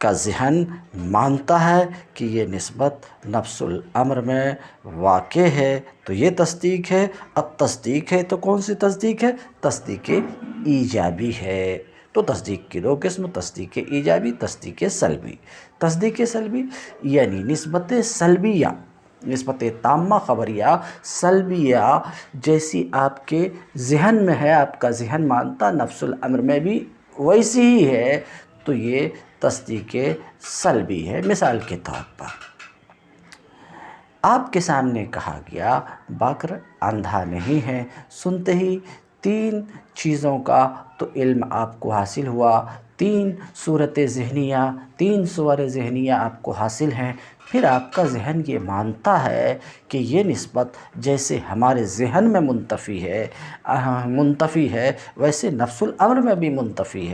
کا ذہن مانتا ہے کہ یہ نسبت نفس الامر میں واقع ہے، تو یہ تصدیق ہے۔ اب تصدیق ہے تو کون سی تصدیق ہے؟ تصدیق ایجابی ہے۔ تو تصدیق کی دو قسم، تصدیق ایجابی، تصدیق سلبی۔ تصدیق سلبی یعنی نسبت سلبیہ، نسبت تامہ خبریہ سلبیہ جیسی آپ کے ذہن میں ہے، آپ کا ذہن مانتا نفس الامر میں بھی ویسی ہی ہے، تو یہ تصدیق سلبی ہے۔ مثال کے طور پر آپ کے سامنے کہا گیا بکر اندھا نہیں ہے، سنتے ہی 3 چیزوں کا تو علم آپ کو حاصل ہوا، 3 صورت ذہنیہ، 3 صور ذہنیہ آپ کو حاصل ہیں۔ پھر آپ کا ذہن یہ مانتا ہے کہ یہ نسبت جیسے ہمارے ذہن میں منتفی ہے ویسے نفس الامر میں بھی منتفی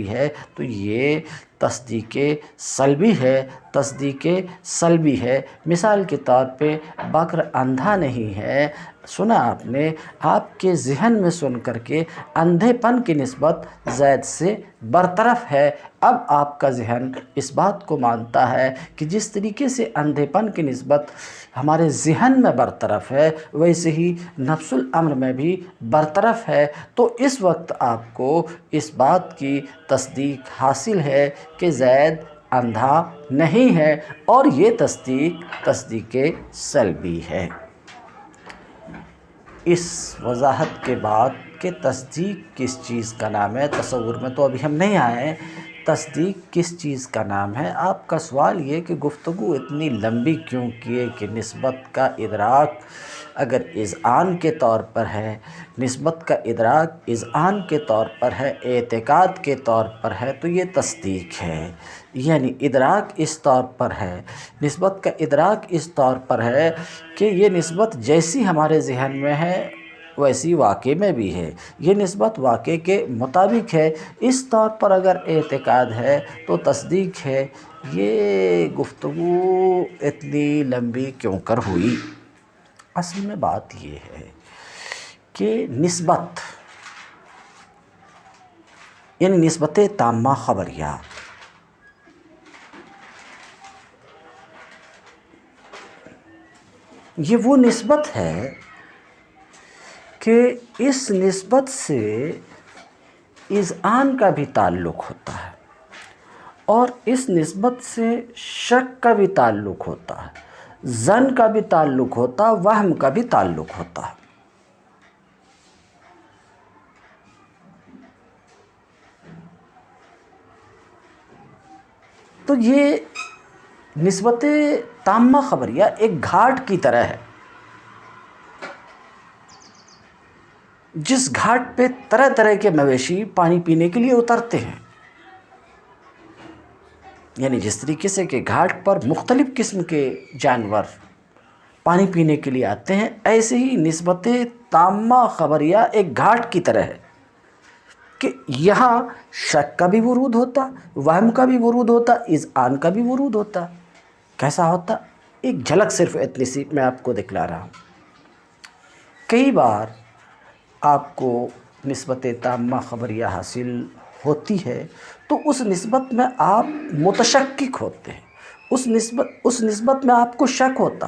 ہے، تو یہ تصدیق سلبی ہے، تصدیق سلبی ہے۔ مثال کے طور پہ بکر اندھا نہیں ہے، سنا آپ نے، آپ کے ذہن میں سن کر کے اندھے پن کی نسبت زید سے برطرف ہے۔ اب آپ کا ذہن اس بات کو مانتا ہے کہ جس طریقے سے اندھے پن کی نسبت ہمارے ذہن میں برطرف ہے ویسے ہی نفس الامر میں بھی برطرف ہے، تو اس وقت آپ کو اس بات کی تصدیق حاصل ہے کہ زید اندھا نہیں ہے، اور یہ تصدیق سلبی ہے۔ اس وضاحت کے بعد کہ تصدیق کس چیز کا نام ہے، تصور میں تو ابھی ہم نہیں آئے، تصدیق کس چیز کا نام ہے، آپ کا سوال یہ کہ گفتگو اتنی لمبی کیوں کیے کہ نسبت کا ادراک اگر اذعان کے طور پر ہے، نسبت کا ادراک اذعان کے طور پر ہے، اعتقاد کے طور پر ہے، تو یہ تصدیق ہے۔ یعنی ادراک اس طور پر ہے، نسبت کا ادراک اس طور پر ہے کہ یہ نسبت جیسی ہمارے ذہن میں ہے ویسی واقع میں بھی ہے، یہ نسبت واقع کے مطابق ہے، اس طور پر اگر اعتقاد ہے تو تصدیق ہے۔ یہ گفتگو اتنی لمبی کیوں کر ہوئی؟ اصل میں بات یہ ہے کہ نسبت یعنی نسبت تامہ خبریہ یہ وہ نسبت ہے کہ اس نسبت سے اذعان کا بھی تعلق ہوتا ہے، اور اس نسبت سے شک کا بھی تعلق ہوتا ہے، ظن کا بھی تعلق ہوتا ہے، وہم کا بھی تعلق ہوتا ہے۔ تو یہ نسبت تامہ خبریہ ایک گھاٹ کی طرح ہے، جس گھاٹ پہ طرح طرح کے مویشی پانی پینے کے لیے اترتے ہیں، یعنی جس طریقے سے کہ گھاٹ پر مختلف قسم کے جانور پانی پینے کے لیے آتے ہیں، ایسے ہی نسبت تامہ خبریہ ایک گھاٹ کی طرح ہے کہ یہاں شک کا بھی ورود ہوتا، وہم کا بھی ورود ہوتا، اذعان کا بھی ورود ہوتا۔ کیسا ہوتا؟ ایک جھلک صرف اتنی سی میں آپ کو دکھلا رہا ہوں۔ کئی بار آپ کو نسبت تامہ خبریہ حاصل ہوتی ہے تو اس نسبت میں آپ متشکک ہوتے ہیں، اس نسبت میں آپ کو شک ہوتا،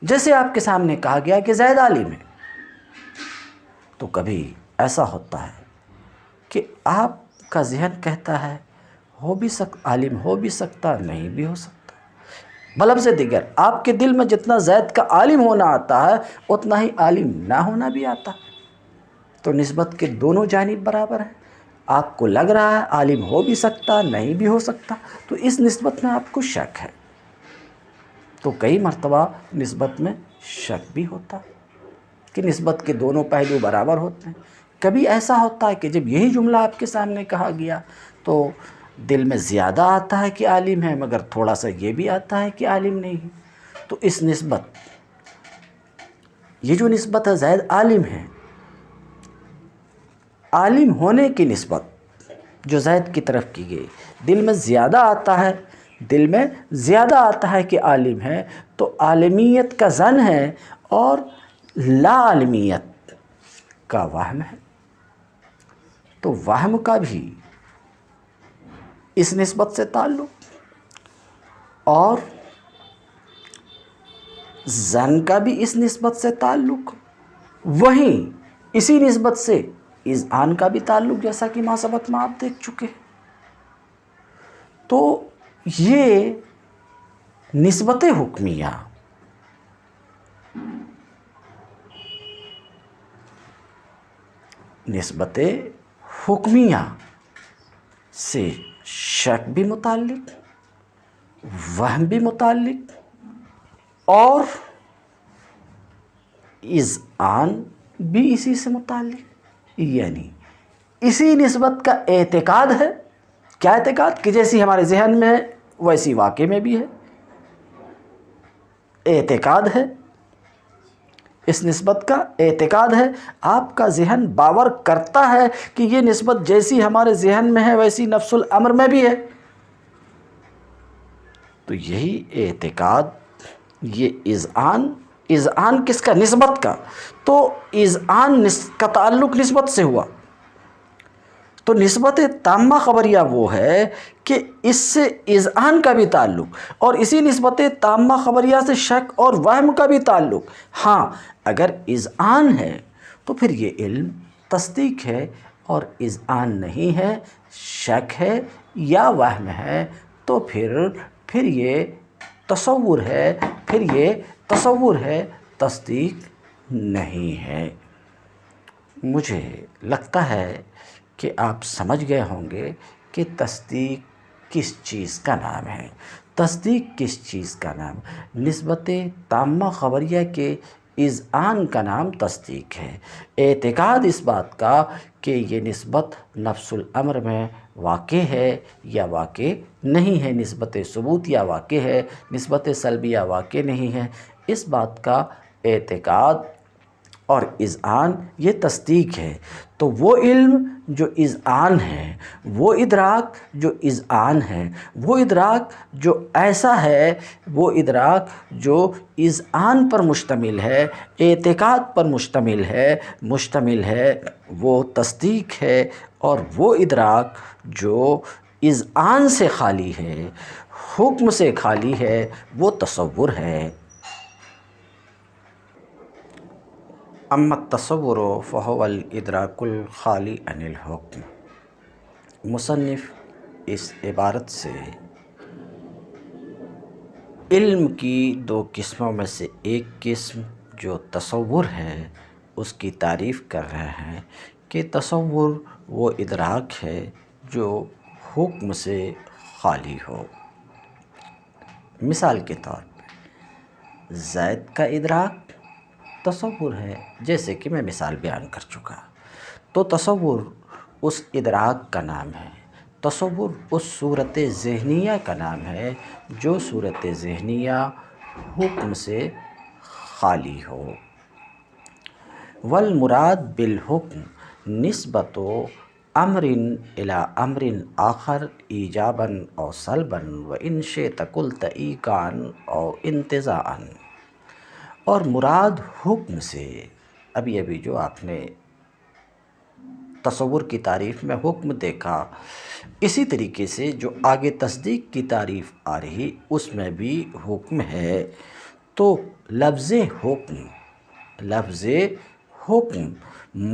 جیسے آپ کے سامنے کہا گیا کہ زید عالم ہے۔ تو کبھی ایسا ہوتا ہے کہ آپ کا ذہن کہتا ہے عالم ہو بھی سکتا، نہیں بھی ہو سکتا۔ بلفظ دیگر آپ کے دل میں جتنا زید کا عالم ہونا آتا ہے اتنا ہی عالم نہ ہونا بھی آتا۔ تو نسبت کے دونوں جانب برابر ہیں، آپ کو لگ رہا ہے عالم ہو بھی سکتا، نہیں بھی ہو سکتا، تو اس نسبت میں آپ کو شک ہے۔ تو کئی مرتبہ نسبت میں شک بھی ہوتا کہ نسبت کے دونوں پہلو برابر ہوتے ہیں۔ کبھی ایسا ہوتا ہے کہ جب یہی جملہ آپ کے سامنے کہا گیا تو دل میں زیادہ آتا ہے کہ عالم ہے، مگر تھوڑا سا یہ بھی آتا ہے کہ عالم نہیں ہے۔ تو اس نسبت، یہ جو نسبت ہے زید عالم ہے، عالم ہونے کی نسبت جو زید کی طرف کی گئی، دل میں زیادہ آتا ہے کہ عالم ہے، تو عالمیت کا ظن ہے اور لا عالمیت کا وہم ہے۔ تو وہم کا بھی اس نسبت سے تعلق اور ظن کا بھی اس نسبت سے تعلق، وہیں اسی نسبت سے اذعان کا بھی تعلق، جیسا کہ ما سبق میں آپ دیکھ چکے۔ تو یہ نسبت حکمیہ سے شک بھی متعلق، وہم بھی متعلق اور اذعان بھی اسی سے متعلق، یعنی اسی نسبت کا اعتقاد ہے۔ کیا اعتقاد؟ کہ جیسی ہمارے ذہن میں ہے ویسی واقع میں بھی ہے، اعتقاد ہے، اس نسبت کا اعتقاد ہے۔ آپ کا ذہن باور کرتا ہے کہ یہ نسبت جیسی ہمارے ذہن میں ہے ویسی نفس الامر میں بھی ہے۔ تو یہی اعتقاد، یہ اذعان کس کا؟ نسبت کا۔ تو اذعان کا تعلق نسبت سے ہوا۔ تو نسبت تامہ خبریہ وہ ہے کہ اس سے اذعان کا بھی تعلق اور اسی نسبت تامہ خبریہ سے شک اور وہم کا بھی تعلق۔ ہاں، اگر اذعان ہے تو پھر یہ علم تصدیق ہے، اور اذعان نہیں ہے، شک ہے یا وہم ہے، تو پھر یہ تصور ہے، تصدیق نہیں ہے۔ مجھے لگتا ہے کہ آپ سمجھ گئے ہوں گے کہ تصدیق کس چیز کا نام ہے۔ تصدیق کس چیز کا نام؟ نسبت تامہ خبریہ کے اذعان کا نام تصدیق ہے۔ اعتقاد اس بات کا کہ یہ نسبت نفس الامر میں واقع ہے یا واقع نہیں ہے، نسبت ثبوت یا واقع ہے، نسبت سلبیہ واقع نہیں ہے، اس بات کا اعتقاد اور اذعان یہ تصدیق ہے۔ تو وہ علم جو اذعان ہے، وہ ادراک جو اذعان ہے، وہ ادراک جو ایسا ہے، وہ ادراک جو اذعان پر مشتمل ہے، اعتقاد پر مشتمل ہے، وہ تصدیق ہے۔ اور وہ ادراک جو اذعان سے خالی ہے، حکم سے خالی ہے، وہ تصور ہے۔ اما التصور فهو الادراک الخالی عن الحکم۔ مصنف اس عبارت سے علم کی دو قسموں میں سے ایک قسم جو تصور ہے اس کی تعریف کر رہے ہیں کہ تصور وہ ادراک ہے جو حکم سے خالی ہو۔ مثال کے طور پہ زید کا ادراک تصور ہے، جیسے کہ میں مثال بیان کر چکا، تو تصور اس ادراک کا نام ہے، تصور اس صورت ذہنیہ کا نام ہے جو صورت ذہنیہ حکم سے خالی ہو۔ والمراد بالحکم نسبت امر الی امر آخر ایجابا او سلبا وان شئت قلت ایقاعا او انتزاعا۔ اور مراد حکم سے، ابھی جو آپ نے تصور کی تعریف میں حکم دیکھا، اسی طریقے سے جو آگے تصدیق کی تعریف آ رہی اس میں بھی حکم ہے۔ تو لفظ حکم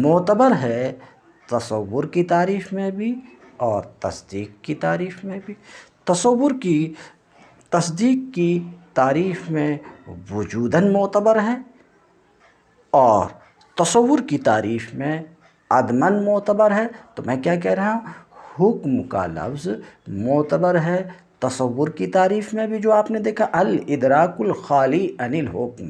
معتبر ہے تصور کی تعریف میں بھی اور تصدیق کی تعریف میں بھی۔ تصور کی تصدیق کی تعریف میں وجوداً معتبر ہے اور تصور کی تعریف میں عدماً معتبر ہے۔ تو میں کیا کہہ رہا ہوں؟ حکم کا لفظ معتبر ہے تصور کی تعریف میں بھی، جو آپ نے دیکھا الادراک الخالی عن الحکم،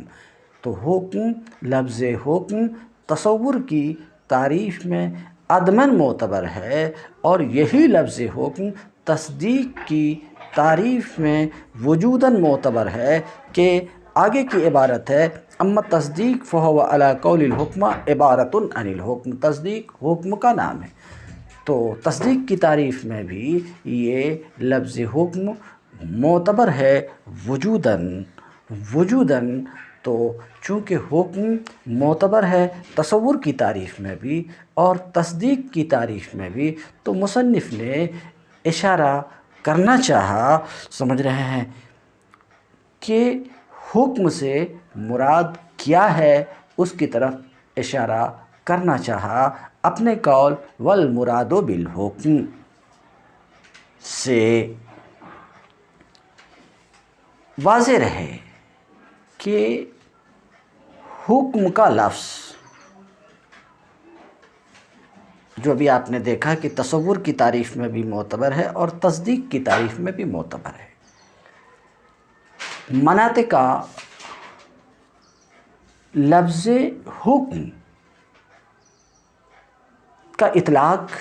تو حکم، لفظ حکم تصور کی تعریف میں عدماً معتبر ہے، اور یہی لفظ حکم تصدیق کی تعریف میں وجوداً معتبر ہے کہ آگے کی عبارت ہے اما تصدیق فہو علی قول الحکم عبارۃ عن الحکم، تصدیق حکم کا نام ہے۔ تو تصدیق کی تعریف میں بھی یہ لفظ حکم معتبر ہے وجوداً۔ تو چونکہ حکم معتبر ہے تصور کی تعریف میں بھی اور تصدیق کی تعریف میں بھی، تو مصنف نے اشارہ کرنا چاہا، سمجھ رہے ہیں، کہ حکم سے مراد کیا ہے اس کی طرف اشارہ کرنا چاہا اپنے قول والمراد بالحکم سے۔ واضح رہے کہ حکم کا لفظ جو بھی آپ نے دیکھا کہ تصور کی تعریف میں بھی معتبر ہے اور تصدیق کی تعریف میں بھی معتبر ہے۔ مناطق کا لفظ حکم کا اطلاق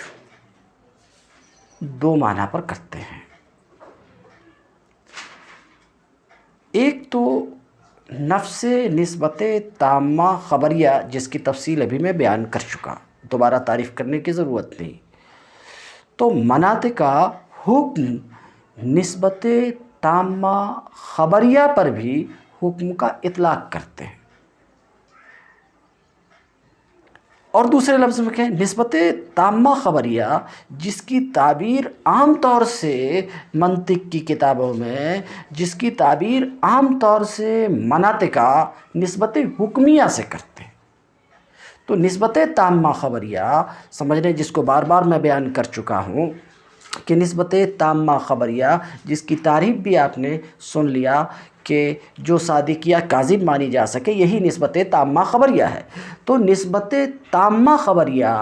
دو معنی پر کرتے ہیں۔ ایک تو نفس نسبت تامہ خبریہ، جس کی تفصیل ابھی میں بیان کر چکا، دوبارہ تعریف کرنے کی ضرورت نہیں۔ تو مناطق کا حکم نسبت تامہ خبریہ پر بھی حکم کا اطلاق کرتے ہیں، اور دوسرے لفظ میں کہیں نسبت تامہ خبریہ، جس کی تعبیر عام طور سے منطق کی کتابوں میں، جس کی تعبیر عام طور سے مناطق کا نسبت حکمیہ سے کرتے ہیں۔ تو نسبت تامہ خبریہ سمجھ لیں، جس کو بار بار میں بیان کر چکا ہوں کہ نسبت تامہ خبریہ، جس کی تعریف بھی آپ نے سن لیا کہ جو صادقیہ کاذب مانی جا سکے، یہی نسبت تامہ خبریہ ہے۔ تو نسبت تامہ خبریہ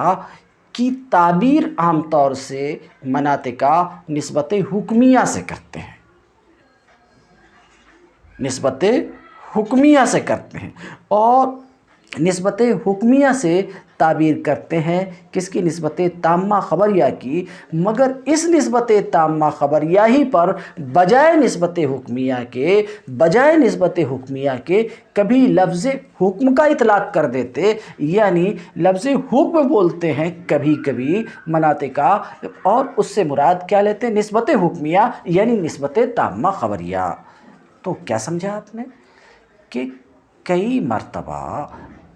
کی تعبیر عام طور سے مناطق کا نسبت حکمیہ سے کرتے ہیں، نسبت حکمیہ سے کرتے ہیں، اور نسبت حکمیہ سے تعبیر کرتے ہیں کس کی؟ نسبت تامہ خبریہ کی۔ مگر اس نسبت تامہ خبریہ ہی پر بجائے نسبت حکمیہ کے کبھی لفظ حکم کا اطلاق کر دیتے، یعنی لفظ حکم بولتے ہیں کبھی کبھی مناطق کا، اور اس سے مراد کیا لیتے ہیں؟ نسبت حکمیہ، یعنی نسبت تامہ خبریہ۔ تو کیا سمجھا آپ نے کہ کئی مرتبہ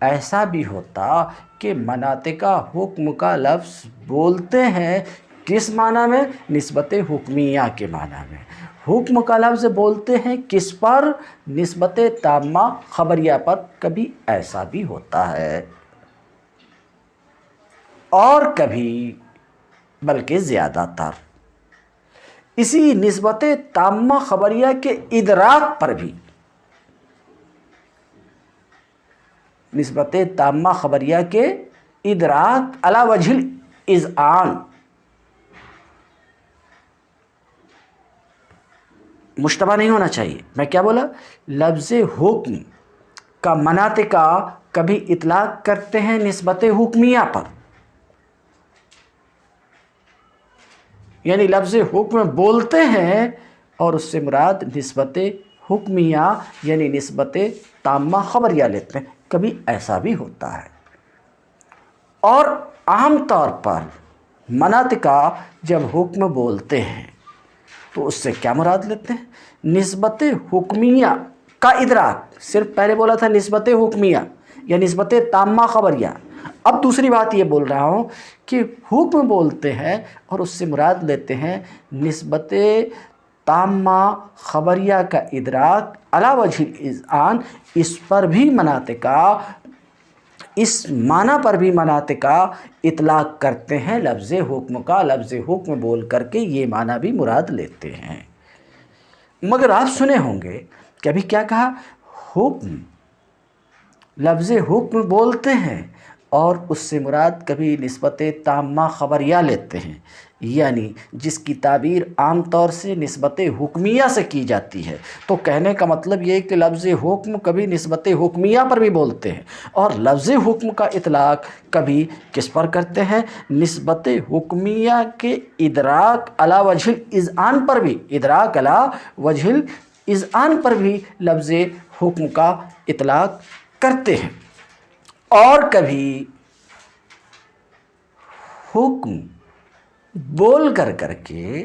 ایسا بھی ہوتا کہ مناطق کا حکم کا لفظ بولتے ہیں کس معنی میں؟ نسبت حکمیہ کے معنی میں۔ حکم کا لفظ بولتے ہیں کس پر؟ نسبت تامہ خبریہ پر۔ کبھی ایسا بھی ہوتا ہے، اور کبھی بلکہ زیادہ تر اسی نسبت تامہ خبریہ کے ادراک پر بھی، نسبت تامہ خبریہ کے ادراک علی وجہ الاذعان، مشتبہ نہیں ہونا چاہیے. میں کیا بولا؟ لفظ حکم کا مناطقہ کبھی اطلاق کرتے ہیں نسبت حکمیہ پر، یعنی لفظ حکم بولتے ہیں اور اس سے مراد نسبت حکمیہ یعنی نسبت تامہ خبریہ لیتے ہیں. کبھی ایسا بھی ہوتا ہے. اور عام طور پر مناطقہ جب حکم بولتے ہیں تو اس سے کیا مراد لیتے ہیں؟ نسبت حکمیہ کا ادراک. صرف پہلے بولا تھا نسبت حکمیہ یا نسبت تامہ خبریہ. اب دوسری بات یہ بول رہا ہوں کہ حکم بولتے ہیں اور اس سے مراد لیتے ہیں نسبت تامہ خبریہ کا ادراک علی وجہ الاذعان. اس پر بھی مناطقہ، اس معنی پر بھی مناطقہ اطلاق کرتے ہیں لفظ حکم کا. لفظ حکم بول کر کے یہ معنی بھی مراد لیتے ہیں. مگر آپ سنے ہوں گے کہ ابھی کیا کہا؟ حکم، لفظ حکم بولتے ہیں اور اس سے مراد کبھی نسبت تامہ خبریہ لیتے ہیں، یعنی جس کی تعبیر عام طور سے نسبت حکمیہ سے کی جاتی ہے. تو کہنے کا مطلب یہ کہ لفظ حکم کبھی نسبت حکمیہ پر بھی بولتے ہیں اور لفظ حکم کا اطلاق کبھی کس پر کرتے ہیں؟ نسبت حکمیہ کے ادراک علی وجہ الاذعان پر بھی، ادراک علی وجہ الاذعان پر بھی لفظ حکم کا اطلاق کرتے ہیں. اور کبھی حکم بول کر کے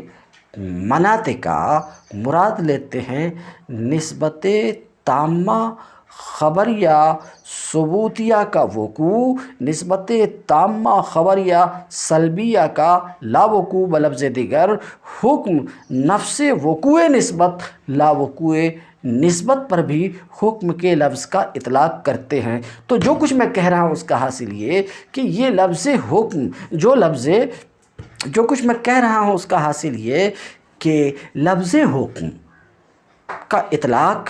مناطقہ مراد لیتے ہیں نسبت تامہ خبریہ ثبوتیہ کا وقوع، نسبت تامہ خبریہ سلبیہ کا لا وقوع. بلفظ دیگر حکم نفس وقوع نسبت لا وقوع نسبت پر بھی حکم کے لفظ کا اطلاق کرتے ہیں. تو جو کچھ میں کہہ رہا ہوں اس کا حاصل یہ کہ یہ لفظ حکم، جو کچھ میں کہہ رہا ہوں اس کا حاصل یہ کہ لفظ حکم کا اطلاق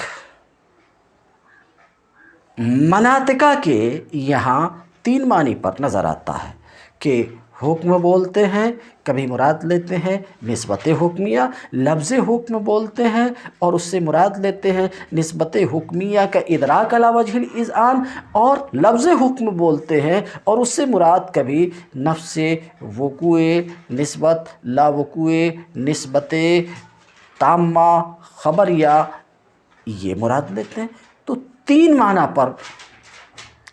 مناطقہ کے یہاں تین معنی پر نظر آتا ہے کہ حکم بولتے ہیں کبھی مراد لیتے ہیں نسبت حکمیہ، لفظ حکم بولتے ہیں اور اس سے مراد لیتے ہیں نسبت حکمیہ کا ادراک علی وجہ الاذعان، اور لفظ حکم بولتے ہیں اور اس سے مراد کبھی نفس وقوع نسبت لا وقوع نسبت تامہ خبریہ یہ مراد لیتے ہیں. تو تین معنی پر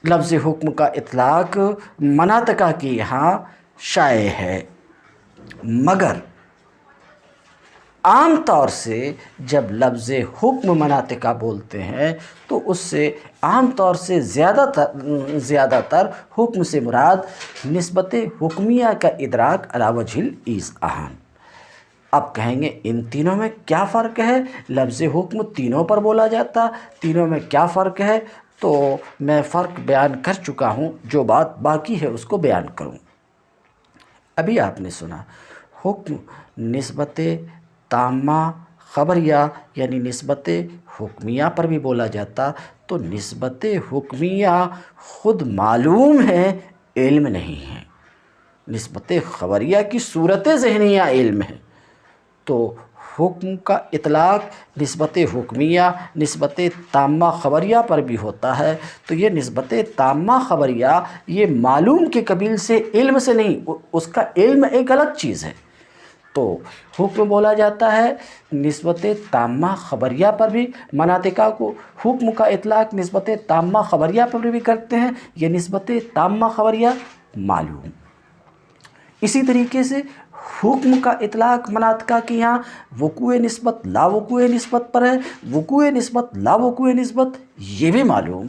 لفظ حکم کا اطلاق مناطقہ کے یہاں شائع ہے. مگر عام طور سے جب لفظ حکم مناطقہ بولتے ہیں تو اس سے عام طور سے زیادہ تر حکم سے مراد نسبت حکمیہ کا ادراک علی وجہ الاذعان. اب کہیں گے ان تینوں میں کیا فرق ہے؟ لفظ حکم تینوں پر بولا جاتا، تینوں میں کیا فرق ہے؟ تو میں فرق بیان کر چکا ہوں، جو بات باقی ہے اس کو بیان کروں. ابھی آپ نے سنا حکم نسبت تامہ خبریہ یعنی نسبت حکمیہ پر بھی بولا جاتا. تو نسبت حکمیہ خود معلوم ہے، علم نہیں ہے. نسبت خبریہ کی صورت ذہنیہ علم ہے. تو حکم کا اطلاق نسبت حکمیہ نسبت تامہ خبریہ پر بھی ہوتا ہے. تو یہ نسبت تامہ خبریہ یہ معلوم کے قبیل سے، علم سے نہیں، اس کا علم ایک الگ چیز ہے. تو حکم بولا جاتا ہے نسبت تامہ خبریہ پر بھی. مناطقہ کو حکم کا اطلاق نسبت تامہ خبریہ پر بھی کرتے ہیں، یہ نسبت تامہ خبریہ معلوم. اسی طریقے سے حکم کا اطلاق مناطقہ کے یہاں وقوع نسبت لا وقوع نسبت پر ہے. وقوع نسبت لا وقوع نسبت یہ بھی معلوم.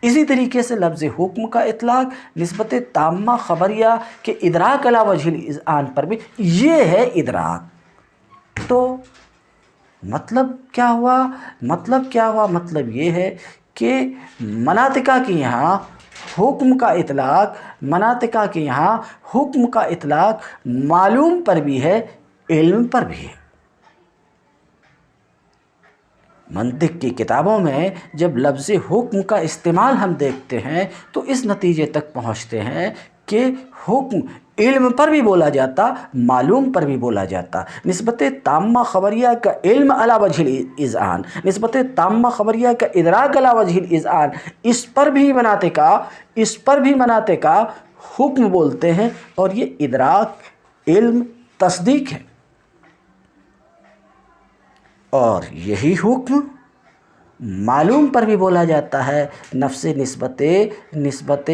اسی طریقے سے لفظ حکم کا اطلاق نسبت تامہ خبریہ کے ادراک علی وجہ الاذعان پر بھی یہ ہے ادراک. تو مطلب کیا ہوا؟ مطلب یہ ہے کہ مناطقہ کے یہاں حکم کا اطلاق، مناطقہ کے یہاں حکم کا اطلاق معلوم پر بھی ہے، علم پر بھی ہے. منطق کی کتابوں میں جب لفظ حکم کا استعمال ہم دیکھتے ہیں تو اس نتیجے تک پہنچتے ہیں کہ حکم علم پر بھی بولا جاتا، معلوم پر بھی بولا جاتا۔ نسبت تامہ خبریہ کا علم علی وجہ الاذعان، نسبت تامہ خبریہ کا ادراک علی وجہ الاذعان، اس پر بھی مناطق حکم بولتے ہیں، اور یہ ادراک، علم، تصدیق ہے۔ اور یہی حکم معلوم پر بھی بولا جاتا ہے، نفس نسبت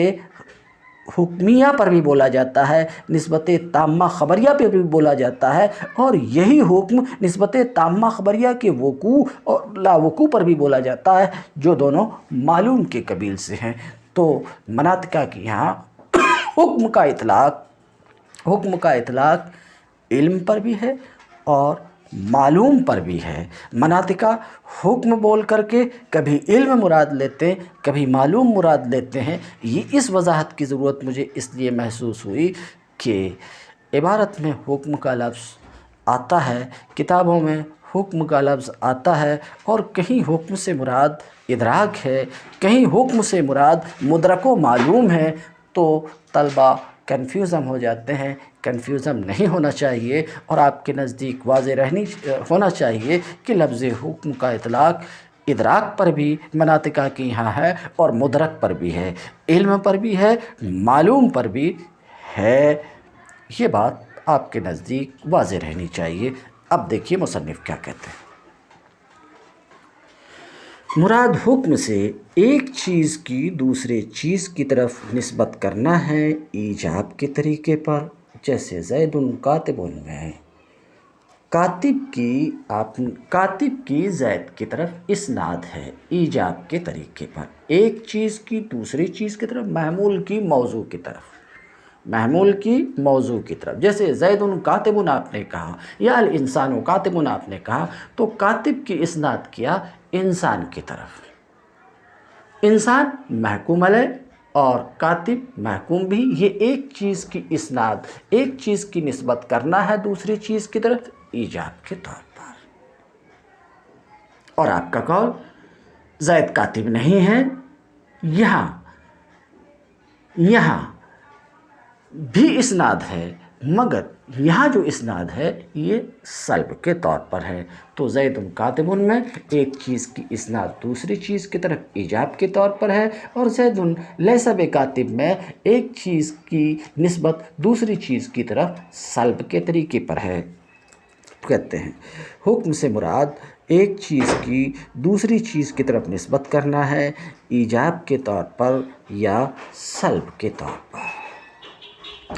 حکمیہ پر بھی بولا جاتا ہے، نسبت تامہ خبریہ پہ بھی بولا جاتا ہے، اور یہی حکم نسبت تامہ خبریہ کے وقوع اور لا وقوع پر بھی بولا جاتا ہے، جو دونوں معلوم کے قبیل سے ہیں۔ تو مناطقہ کی یہاں حکم کا اطلاق علم پر بھی ہے اور معلوم پر بھی ہے۔ مناطقہ حکم بول کر کے کبھی علم مراد لیتے ہیں، کبھی معلوم مراد لیتے ہیں۔ یہ اس وضاحت کی ضرورت مجھے اس لیے محسوس ہوئی کہ عبارت میں حکم کا لفظ آتا ہے، کتابوں میں حکم کا لفظ آتا ہے، اور کہیں حکم سے مراد ادراک ہے، کہیں حکم سے مراد مدرک و معلوم ہے، تو طلبہ کنفیوزن ہو جاتے ہیں۔ کنفیوزن نہیں ہونا چاہیے، اور آپ کے نزدیک واضح ہونا چاہیے کہ لفظ حکم کا اطلاق ادراک پر بھی مناطقہ کی یہاں ہے، اور مدرک پر بھی ہے، علم پر بھی ہے، معلوم پر بھی ہے۔ یہ بات آپ کے نزدیک واضح رہنی چاہیے۔ اب دیکھیے مصنف کیا کہتے ہیں۔ مراد حکم سے ایک چیز کی دوسرے چیز کی طرف نسبت کرنا ہے ایجاب کے طریقے پر، جیسے زید کاتب میں کاتب کی زید کی طرف اسناد ہے ایجاب کے طریقے پر، ایک چیز کی دوسری چیز کی طرف، محمول کی موضوع کی طرف، جیسے زید کاتب آپ نے کہا، یا الانسان کاتب آپ نے کہا، تو کاتب کی اسناد کیا انسان کی طرف، انسان محکوم علیہ اور کاتب محکوم بھی، یہ ایک چیز کی اسناد، ایک چیز کی نسبت کرنا ہے دوسری چیز کی طرف ایجاب کے طور پر۔ اور آپ کا قول زید کاتب نہیں ہے، یہاں بھی اسناد ہے، مگر یہاں جو اسناد ہے یہ سلب کے طور پر ہے۔ تو زید کاتب میں ایک چیز کی اسناد دوسری چیز کی طرف ایجاب کے طور پر ہے، اور زید لیس بکاتب میں ایک چیز کی نسبت دوسری چیز کی طرف سلب کے طریقے پر ہے۔ کہتے ہیں حکم سے مراد ایک چیز کی دوسری چیز کی طرف نسبت کرنا ہے ایجاب کے طور پر یا سلب کے طور پر۔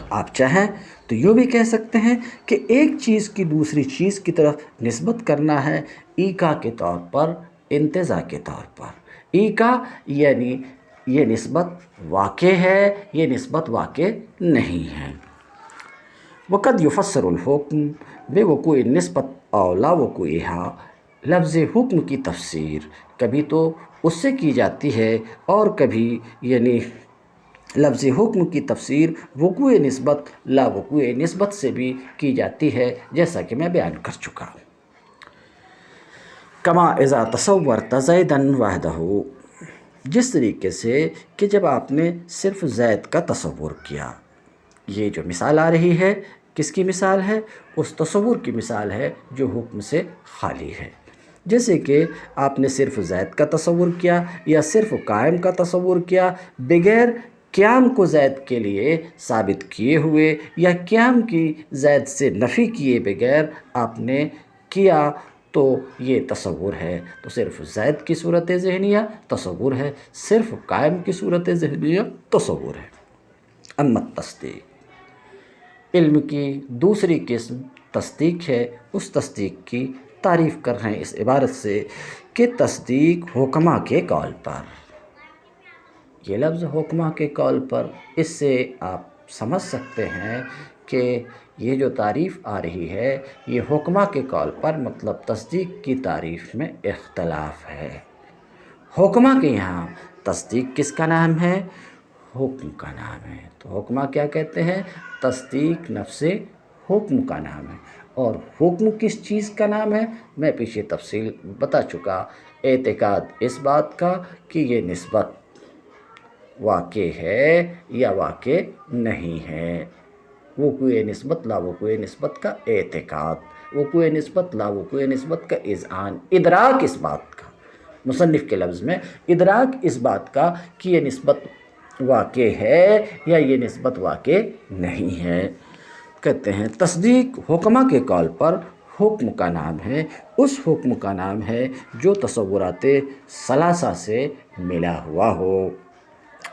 آپ چاہیں تو یوں بھی کہہ سکتے ہیں کہ ایک چیز کی دوسری چیز کی طرف نسبت کرنا ہے ایکا کے طور پر، انتزاع کے طور پر۔ ایکا یعنی یہ نسبت واقع ہے، یہ نسبت واقع نہیں ہے۔ وقد یفسر الحکم بوقوع النسبت او لا وقوعها، لفظ حکم کی تفسیر کبھی تو اس سے کی جاتی ہے، اور کبھی یعنی لفظ حکم کی تفسیر وقوع نسبت لا وقوع نسبت سے بھی کی جاتی ہے، جیسا کہ میں بیان کر چکا ہوں۔ کما اذا تصورت زیدا وحدہ، جس طریقے سے کہ جب آپ نے صرف زید کا تصور کیا۔ یہ جو مثال آ رہی ہے کس کی مثال ہے؟ اس تصور کی مثال ہے جو حکم سے خالی ہے۔ جیسے کہ آپ نے صرف زید کا تصور کیا یا صرف قائم کا تصور کیا، بغیر قیام کو زید کے لیے ثابت کیے ہوئے یا قیام کی زید سے نفی کیے بغیر آپ نے کیا، تو یہ تصور ہے۔ تو صرف زید کی صورت ذہنیہ تصور ہے، صرف قائم کی صورت ذہنیہ تصور ہے۔ اما تصدیق، علم کی دوسری قسم تصدیق ہے۔ اس تصدیق کی تعریف کر رہے ہیں اس عبارت سے کہ تصدیق حکمہ کے قول پر۔ یہ لفظ حکمہ کے قول پر، اس سے آپ سمجھ سکتے ہیں کہ یہ جو تعریف آ رہی ہے یہ حکمہ کے قول پر، مطلب تصدیق کی تعریف میں اختلاف ہے۔ حکمہ کے یہاں تصدیق کس کا نام ہے؟ حکم کا نام ہے۔ تو حکمہ کیا کہتے ہیں؟ تصدیق نفس حکم کا نام ہے۔ اور حکم کس چیز کا نام ہے؟ میں پیچھے تفصیل بتا چکا۔ اعتقاد اس بات کا کہ یہ نسبت واقع ہے یا واقع نہیں ہے۔ وقوع نسبت لا وقوع نسبت کا اعتقاد، وقوع نسبت لا وقوع نسبت کا اذعان، ادراک اس بات کا، مصنف کے لفظ میں ادراک اس بات کا کہ یہ نسبت واقع ہے یا یہ نسبت واقع نہیں ہے۔ کہتے ہیں تصدیق حکمہ کے قول پر حکم کا نام ہے، اس حکم کا نام ہے جو تصورات ثلاثہ سے ملا ہوا ہو۔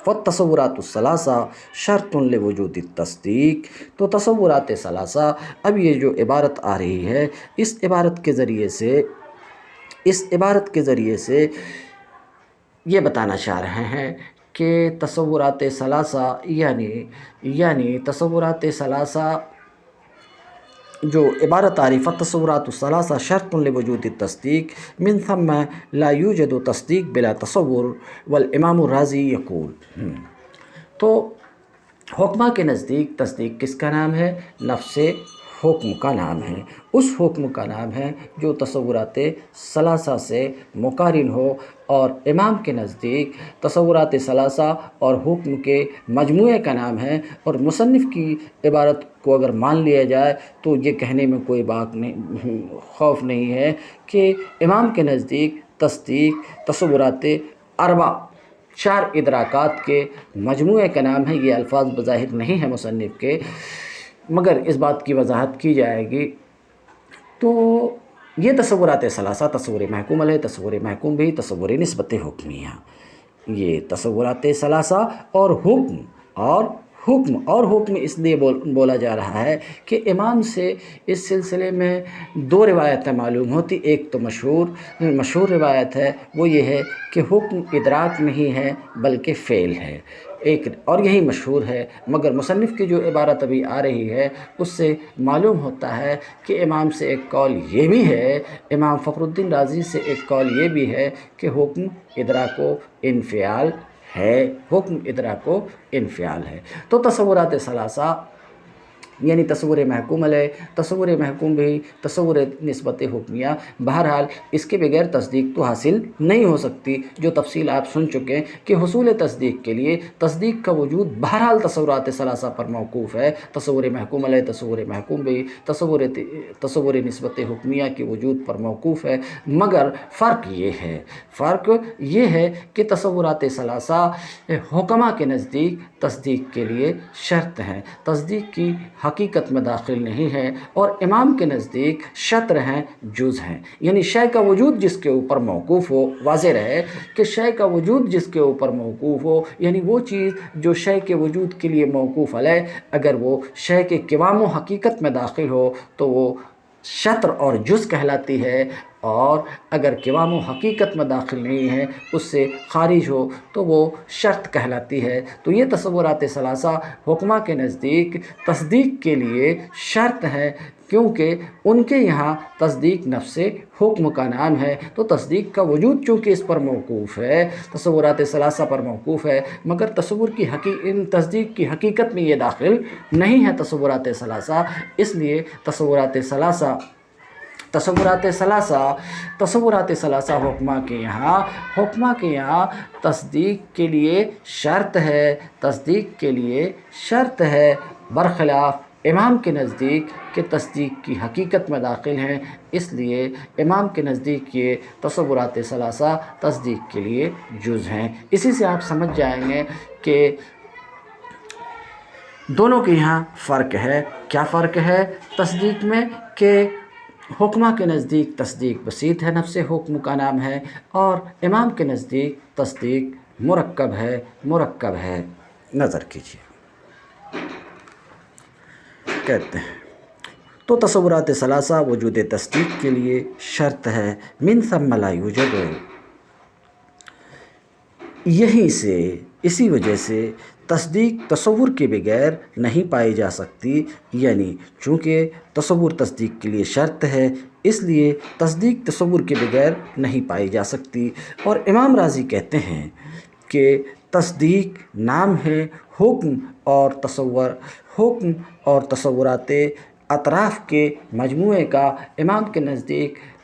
فالتصورات الثلاثہ شرط لوجود التصدیق، تو تصورات ثلاثہ، اب یہ جو عبارت آ رہی ہے اس عبارت کے ذریعے سے یہ بتانا چاہ رہے ہیں کہ تصورات ثلاثہ یعنی تصورات ثلاثہ جو عبارت عارف التصورات الثلاثہ شرط لوجود التصدیق من ثم لا یوجد تصدیق بلا تصور والامام الرازی یقول۔ تو حکمہ کے نزدیک تصدیق کس کا نام ہے؟ نفس حکم کا نام ہے، اس حکم کا نام ہے جو تصورات ثلاثہ سے مقارن ہو، اور امام کے نزدیک تصورات ثلاثہ اور حکم کے مجموعے کا نام ہے۔ اور مصنف کی عبارت کو اگر مان لیا جائے تو یہ کہنے میں کوئی خوف نہیں ہے کہ امام کے نزدیک تصدیق تصورات اربع، 4 ادراکات کے مجموعے کا نام ہے۔ یہ الفاظ بظاہر نہیں ہیں مصنف کے، مگر اس بات کی وضاحت کی جائے گی تو یہ تصورات ثلاثہ، تصور محکوم علیہ، تصور محکوم بھی، تصور نسبت حکمیہ، یہ تصورات ثلاثہ اور حکم اس لیے بولا جا رہا ہے کہ امام سے اس سلسلے میں 2 روایتیں معلوم ہوتی۔ ایک تو مشہور روایت ہے، وہ یہ ہے کہ حکم ادراک نہیں ہے بلکہ فعل ہے، اور یہی مشہور ہے، مگر مصنف کی جو عبارت ابھی آ رہی ہے اس سے معلوم ہوتا ہے کہ امام سے ایک قول یہ بھی ہے، امام فخر الدین رازی سے ایک قول یہ بھی ہے کہ حکم ادراک و انفعال ہے، حکم ادراک و انفعال ہے۔ تو تصورات ثلاثہ یعنی تصور محکوم علیہ، تصور محکوم بھی، تصور نسبت حکمیہ، بہرحال اس کے بغیر تصدیق تو حاصل نہیں ہو سکتی، جو تفصیل آپ سن چکے ہیں کہ حصول تصدیق کے لیے تصدیق کا وجود بہرحال تصورات ثلاثہ پر موقوف ہے، تصور محکوم علیہ، تصور محکوم بھی، تصور نسبت حکمیہ کے وجود پر موقوف ہے، مگر فرق یہ ہے کہ تصورات ثلاثہ حکمہ کے نزدیک تصدیق کے لیے شرط ہیں، تصدیق کی حقیقت میں داخل نہیں ہے، اور امام کے نزدیک شطر ہیں، جز ہیں، یعنی شے کا وجود جس کے اوپر موقوف ہو، واضح رہے کہ شے کا وجود جس کے اوپر موقوف ہو، یعنی وہ چیز جو شے کے وجود کے لیے موقوف علیہ، اگر وہ شے کے قوام و حقیقت میں داخل ہو تو وہ شطر اور جز کہلاتی ہے، اور اگر قوام و حقیقت میں داخل نہیں ہے، اس سے خارج ہو تو وہ شرط کہلاتی ہے۔ تو یہ تصورات ثلاثہ حکمہ کے نزدیک تصدیق کے لیے شرط ہے، کیونکہ ان کے یہاں تصدیق نفس حکم کا نام ہے، تو تصدیق کا وجود چونکہ اس پر موقوف ہے، تصورات ثلاثہ پر موقوف ہے، مگر تصدیق کی حقیقت میں یہ داخل نہیں ہے تصورات ثلاثہ، اس لیے تصورات ثلاثہ حکمہ کے یہاں تصدیق کے لیے شرط ہے، برخلاف امام کے نزدیک کہ تصدیق کی حقیقت میں داخل ہیں، اس لیے امام کے نزدیک یہ تصورات ثلاثہ تصدیق کے لیے جز ہیں۔ اسی سے آپ سمجھ جائیں گے کہ دونوں کے یہاں فرق ہے۔ کیا فرق ہے تصدیق میں؟ کہ حکمہ کے نزدیک تصدیق بسیط ہے، نفس حکم کا نام ہے، اور امام کے نزدیک تصدیق مرکب ہے۔ نظر کیجیے، کہتے ہیں تو تصورات ثلاثہ وجود تصدیق کے لیے شرط ہے، من ثم لا یوجد، اسی وجہ سے تصدیق تصور کے بغیر نہیں پائی جا سکتی، یعنی چونکہ تصور تصدیق کے لیے شرط ہے، اس لیے تصدیق تصور کے بغیر نہیں پائی جا سکتی۔ اور امام راضی کہتے ہیں کہ تصدیق نام ہے حکم اور تصورات اطراف کے مجموعے کا۔ امام کے نزدیک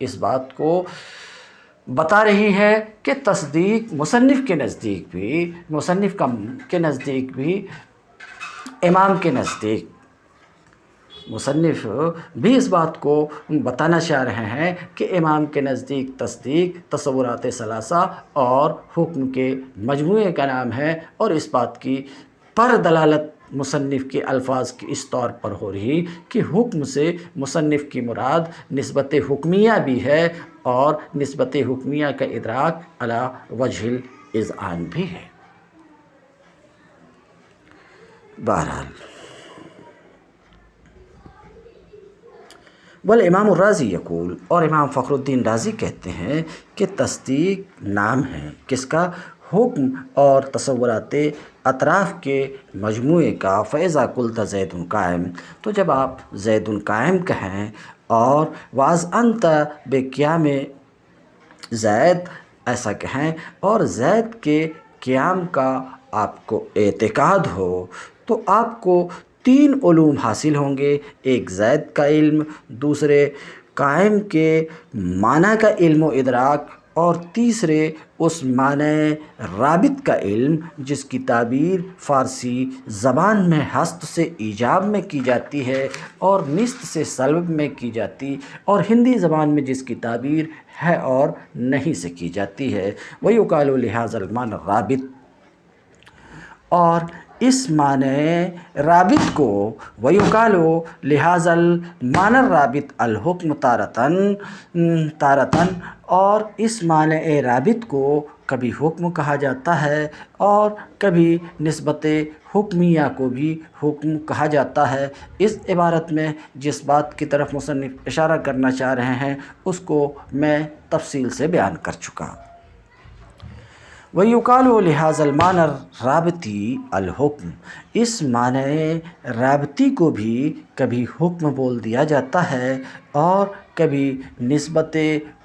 اس بات کو بتا رہی ہے کہ تصدیق مصنف کے نزدیک بھی امام کے نزدیک مصنف بھی اس بات کو بتانا چاہ رہے ہیں کہ امام کے نزدیک تصدیق تصورات ثلاثہ اور حکم کے مجموعے کا نام ہے، اور اس بات کی پر دلالت مصنف کے الفاظ کی اس طور پر ہو رہی کہ حکم سے مصنف کی مراد نسبت حکمیہ بھی ہے، اور نسبت حکمیہ کا ادراک علی وجہ الاذعان بھی ہے۔ بہرحال والامام الرازی یقول، اور امام فخر الدین رازی کہتے ہیں کہ تصدیق نام ہے کس کا؟ حکم اور تصورات اطراف کے مجموعے کا۔ فَإِذَا قُلْتَ زَيْدٌ قائم، تو جب آپ زید قائم کہیں اور واز انت بقیام زید ایسا کہیں، اور زید کے قیام کا آپ کو اعتقاد ہو، تو آپ کو 3 علوم حاصل ہوں گے۔ ایک زید کا علم، دوسرے قائم کے معنی کا علم و ادراک، اور تیسرے اس معنی رابط کا علم جس کی تعبیر فارسی زبان میں ہست سے ایجاب میں کی جاتی ہے اور نست سے سلب میں کی جاتی، اور ہندی زبان میں جس کی تعبیر ہے اور نہیں سے کی جاتی ہے۔ وَيُقَالُ لِهَذَا الْمَعْنَى الرَّابِطِ، اور اس معنی رابط کو وَيُقَالُ لِهَذَا الْمَعْنَى الرَّابِطِ الْحُكْمُ تارتاً، اور اس معنی رابط کو کبھی حکم کہا جاتا ہے اور کبھی نسبت حکمیہ کو بھی حکم کہا جاتا ہے۔ اس عبارت میں جس بات کی طرف مصنف اشارہ کرنا چاہ رہے ہیں اس کو میں تفصیل سے بیان کر چکا۔ وَيُقَالُ لِهَذَا الْمَعْنَى الرَّابِطِ الْحُكْمُ، اس معنی رابطی کو بھی کبھی حکم بول دیا جاتا ہے اور کبھی نسبت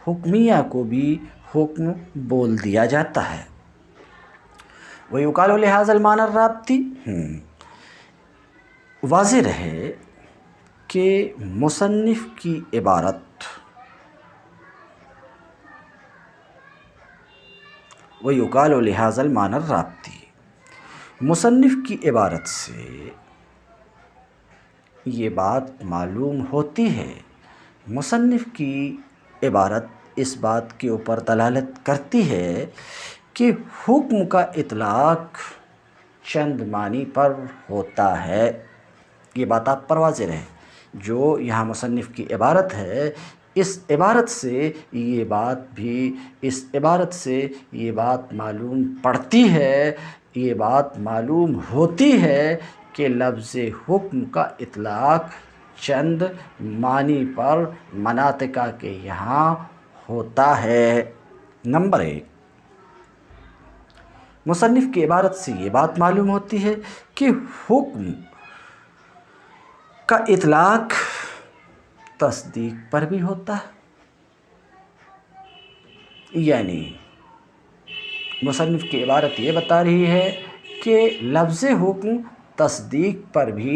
حکمیہ کو بھی حکم بول دیا جاتا ہے۔ وَيُقَالُ لِهَذَا الْمَعْنَى الرَّابِطِ، واضح رہے کہ مصنف کی عبارت وَيُقَالُ لِهَذَا الْمَعْنَى الرَّابِطِ، مصنف کی عبارت سے یہ بات معلوم ہوتی ہے، مصنف کی عبارت اس بات کے اوپر دلالت کرتی ہے کہ حکم کا اطلاق چند معنی پر ہوتا ہے۔ یہ بات آپ پر واضح رہے، جو یہاں مصنف کی عبارت ہے اس عبارت سے یہ بات معلوم پڑتی ہے، یہ بات معلوم ہوتی ہے کہ لفظ حکم کا اطلاق چند معنی پر مناطقہ کے یہاں ہوتا ہے۔ نمبر 1، مصنف کی عبارت سے یہ بات معلوم ہوتی ہے کہ حکم کا اطلاق تصدیق پر بھی ہوتا ہے، یعنی مصنف کی عبارت یہ بتا رہی ہے کہ لفظ حکم تصدیق پر بھی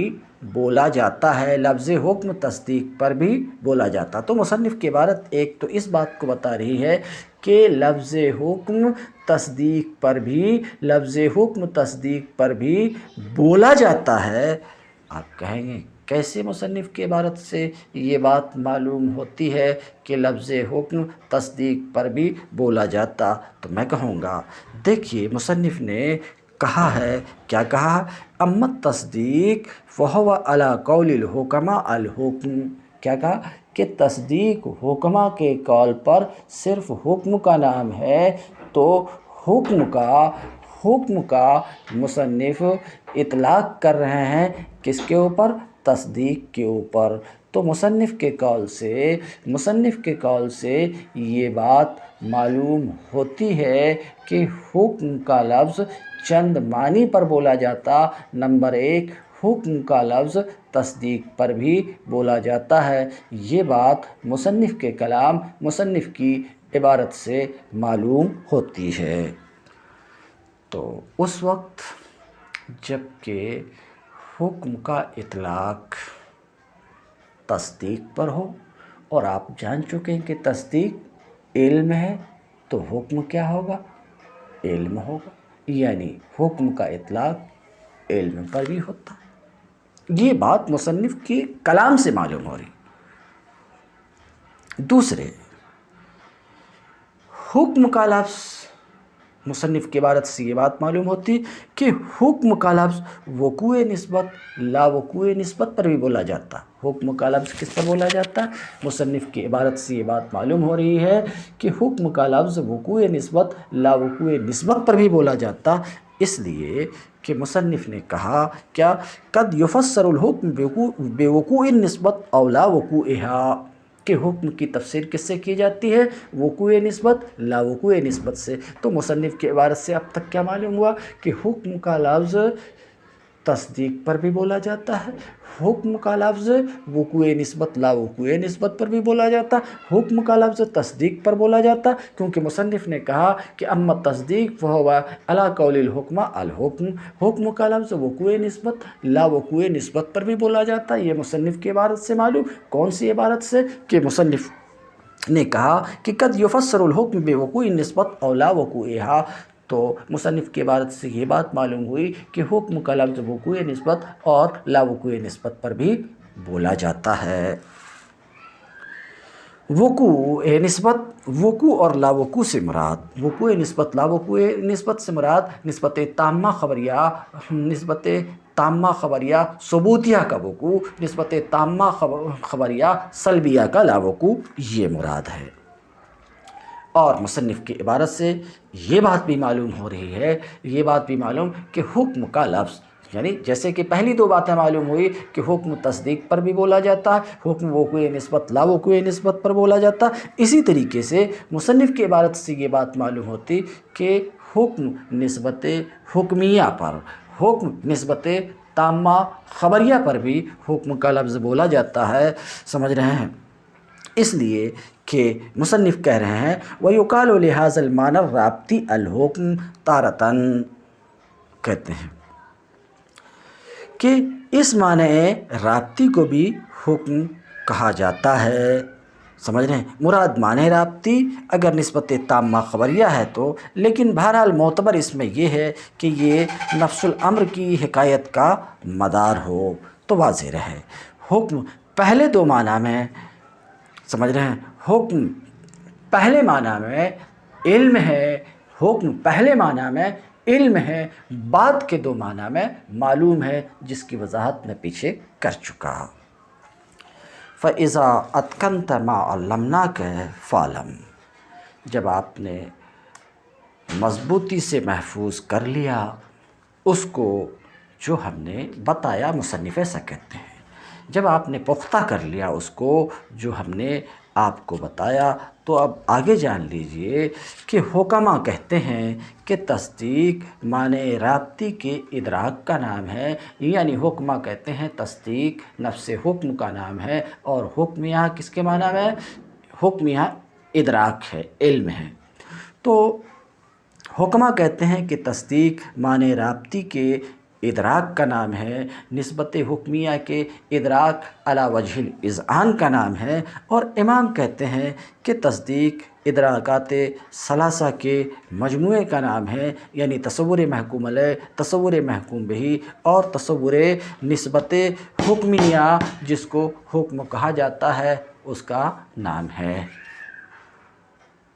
بولا جاتا ہے، لفظ حکم تصدیق پر بھی بولا جاتا۔ تو مصنف کی عبارت ایک تو اس بات کو بتا رہی ہے کہ لفظ حکم تصدیق پر بھی بولا جاتا ہے۔ آپ کہیں گے کیسے مصنف کی عبارت سے یہ بات معلوم ہوتی ہے کہ لفظ حکم تصدیق پر بھی بولا جاتا؟ تو میں کہوں گا دیکھیے مصنف نے کہا ہے، کیا کہا؟ اما التصدیق فہو علی قول الحکماء الحکم، کیا کہا؟ کہ تصدیق حکماء کے قول پر صرف حکم کا نام ہے، تو حکم کا مصنف اطلاق کر رہے ہیں کس کے اوپر؟ تصدیق کے اوپر۔ تو مصنف کے قول سے یہ بات معلوم ہوتی ہے کہ حکم کا لفظ چند معنی پر بولا جاتا۔ نمبر 1، حکم کا لفظ تصدیق پر بھی بولا جاتا ہے۔ یہ بات مصنف کی عبارت سے معلوم ہوتی ہے۔ تو اس وقت جب کہ حکم کا اطلاق تصدیق پر ہو اور آپ جان چکے ہیں کہ تصدیق علم ہے تو حکم کیا ہوگا؟ علم ہوگا، یعنی حکم کا اطلاق علم پر بھی ہوتا ہے۔ یہ بات مصنف کے کلام سے معلوم ہو رہی۔ دوسرے، حکم کا لفظ، مصنف کی عبارت سے یہ بات معلوم ہوتی کہ حکم کا لفظ وقوع نسبت لا وقوع نسبت پر بھی بولا جاتا۔ حکم کا لفظ کس پر بولا جاتا ہے؟ مصنف کی عبارت سے یہ بات معلوم ہو رہی ہے کہ حکم کا لفظ وقوع نسبت لا وقوع نسبت پر بھی بولا جاتا، اس لیے کہ مصنف نے کہا کیا قد یفسر الحکم بوقوع النسبت او لا وقوعها، کہ حکم کی تفسیر کس سے کی جاتی ہے؟ وقوع نسبت لا وقوع نسبت سے۔ تو مصنف کی عبارت سے اب تک کیا معلوم ہوا کہ حکم کا لفظ تصدیق پر بھی بولا جاتا ہے، حکم کا لفظ وقوع نسبت لا وقوع نسبت پر بھی بولا جاتا، حکم کا لفظ تصدیق پر بولا جاتا، کیونکہ مصنف نے کہا کہ اما تصدیق فہو علی قول الحکم الحکم، حکم کا لفظ وقوع نسبت لا وقوع نسبت پر بھی بولا جاتا۔ یہ مصنف کی عبارت سے معلوم، کون سی عبارت سے؟ کہ مصنف نے کہا کہ قد یفسر الحکم بوقوع النسبت او لا وقوعها، تو مصنف کی عبارت سے یہ بات معلوم ہوئی کہ حکم کا لفظ وقوع نسبت اور لا وقوع نسبت پر بھی بولا جاتا ہے۔ وقوع نسبت، وقوع اور لا وقوع سے مراد، وقوع نسبت لا وقوع نسبت سے مراد نسبت تامہ خبریہ، نسبت تامہ خبریہ ثبوتیہ کا وقوع، نسبت تامہ خبریہ سلبیہ کا لا وقوع، یہ مراد ہے۔ اور مصنف کی عبارت سے یہ بات بھی معلوم ہو رہی ہے، یہ بات بھی معلوم کہ حکم کا لفظ، یعنی جیسے کہ پہلی دو باتیں معلوم ہوئی کہ حکم تصدیق پر بھی بولا جاتا ہے، حکم وقوع نسبت لا وقوع نسبت پر بولا جاتا، اسی طریقے سے مصنف کی عبارت سے یہ بات معلوم ہوتی کہ حکم نسبت حکمیہ پر، حکم نسبت تامہ خبریہ پر بھی حکم کا لفظ بولا جاتا ہے، سمجھ رہے ہیں؟ اس لیے کہ مصنف کہہ رہے ہیں وَيُقَالُ لِهَذَا الْمَعْنَى الرَّابِطِ الْحُكْمُ تَارَةً، کہتے ہیں کہ اس معنی رابطی کو بھی حکم کہا جاتا ہے، سمجھ رہے ہیں؟ مراد معنی رابطی اگر نسبت تامہ خبریہ ہے تو، لیکن بہرحال معتبر اس میں یہ ہے کہ یہ نفس الامر کی حکایت کا مدار ہو تو واضح رہے۔ حکم پہلے دو معنی میں، سمجھ رہے ہیں، حکم پہلے معنی میں علم ہے، حکم پہلے معنی میں علم ہے، بعد کے دو معنی میں معلوم ہے، جس کی وضاحت میں پیچھے کر چکا۔ فَإِذَا أَتْقَنْتَ مَا عَلَّمْنَاكَ فَاعْلَمْ، جب آپ نے مضبوطی سے محفوظ کر لیا اس کو جو ہم نے بتایا، مصنف ایسا کہتے ہیں، جب آپ نے پختہ کر لیا اس کو جو ہم نے آپ کو بتایا، تو اب آگے جان لیجئے کہ حکماء کہتے ہیں کہ تصدیق معنی رابطی کے ادراک کا نام ہے، یعنی حکماء کہتے ہیں تصدیق نفس حکم کا نام ہے، اور حکم یہاں کس کے معنی میں؟ حکم یہاں ادراک ہے، علم ہے۔ تو حکماء کہتے ہیں کہ تصدیق معنی رابطی کے ادراک کا نام ہے، نسبت حکمیہ کے ادراک علی وجہ الاذعان کا نام ہے، اور امام کہتے ہیں کہ تصدیق ادراکات ثلاثہ کے مجموعے کا نام ہے، یعنی تصور محکوم علیہ، تصور محکوم بہ اور تصور نسبت حکمیہ، جس کو حکم کہا جاتا ہے، اس کا نام ہے۔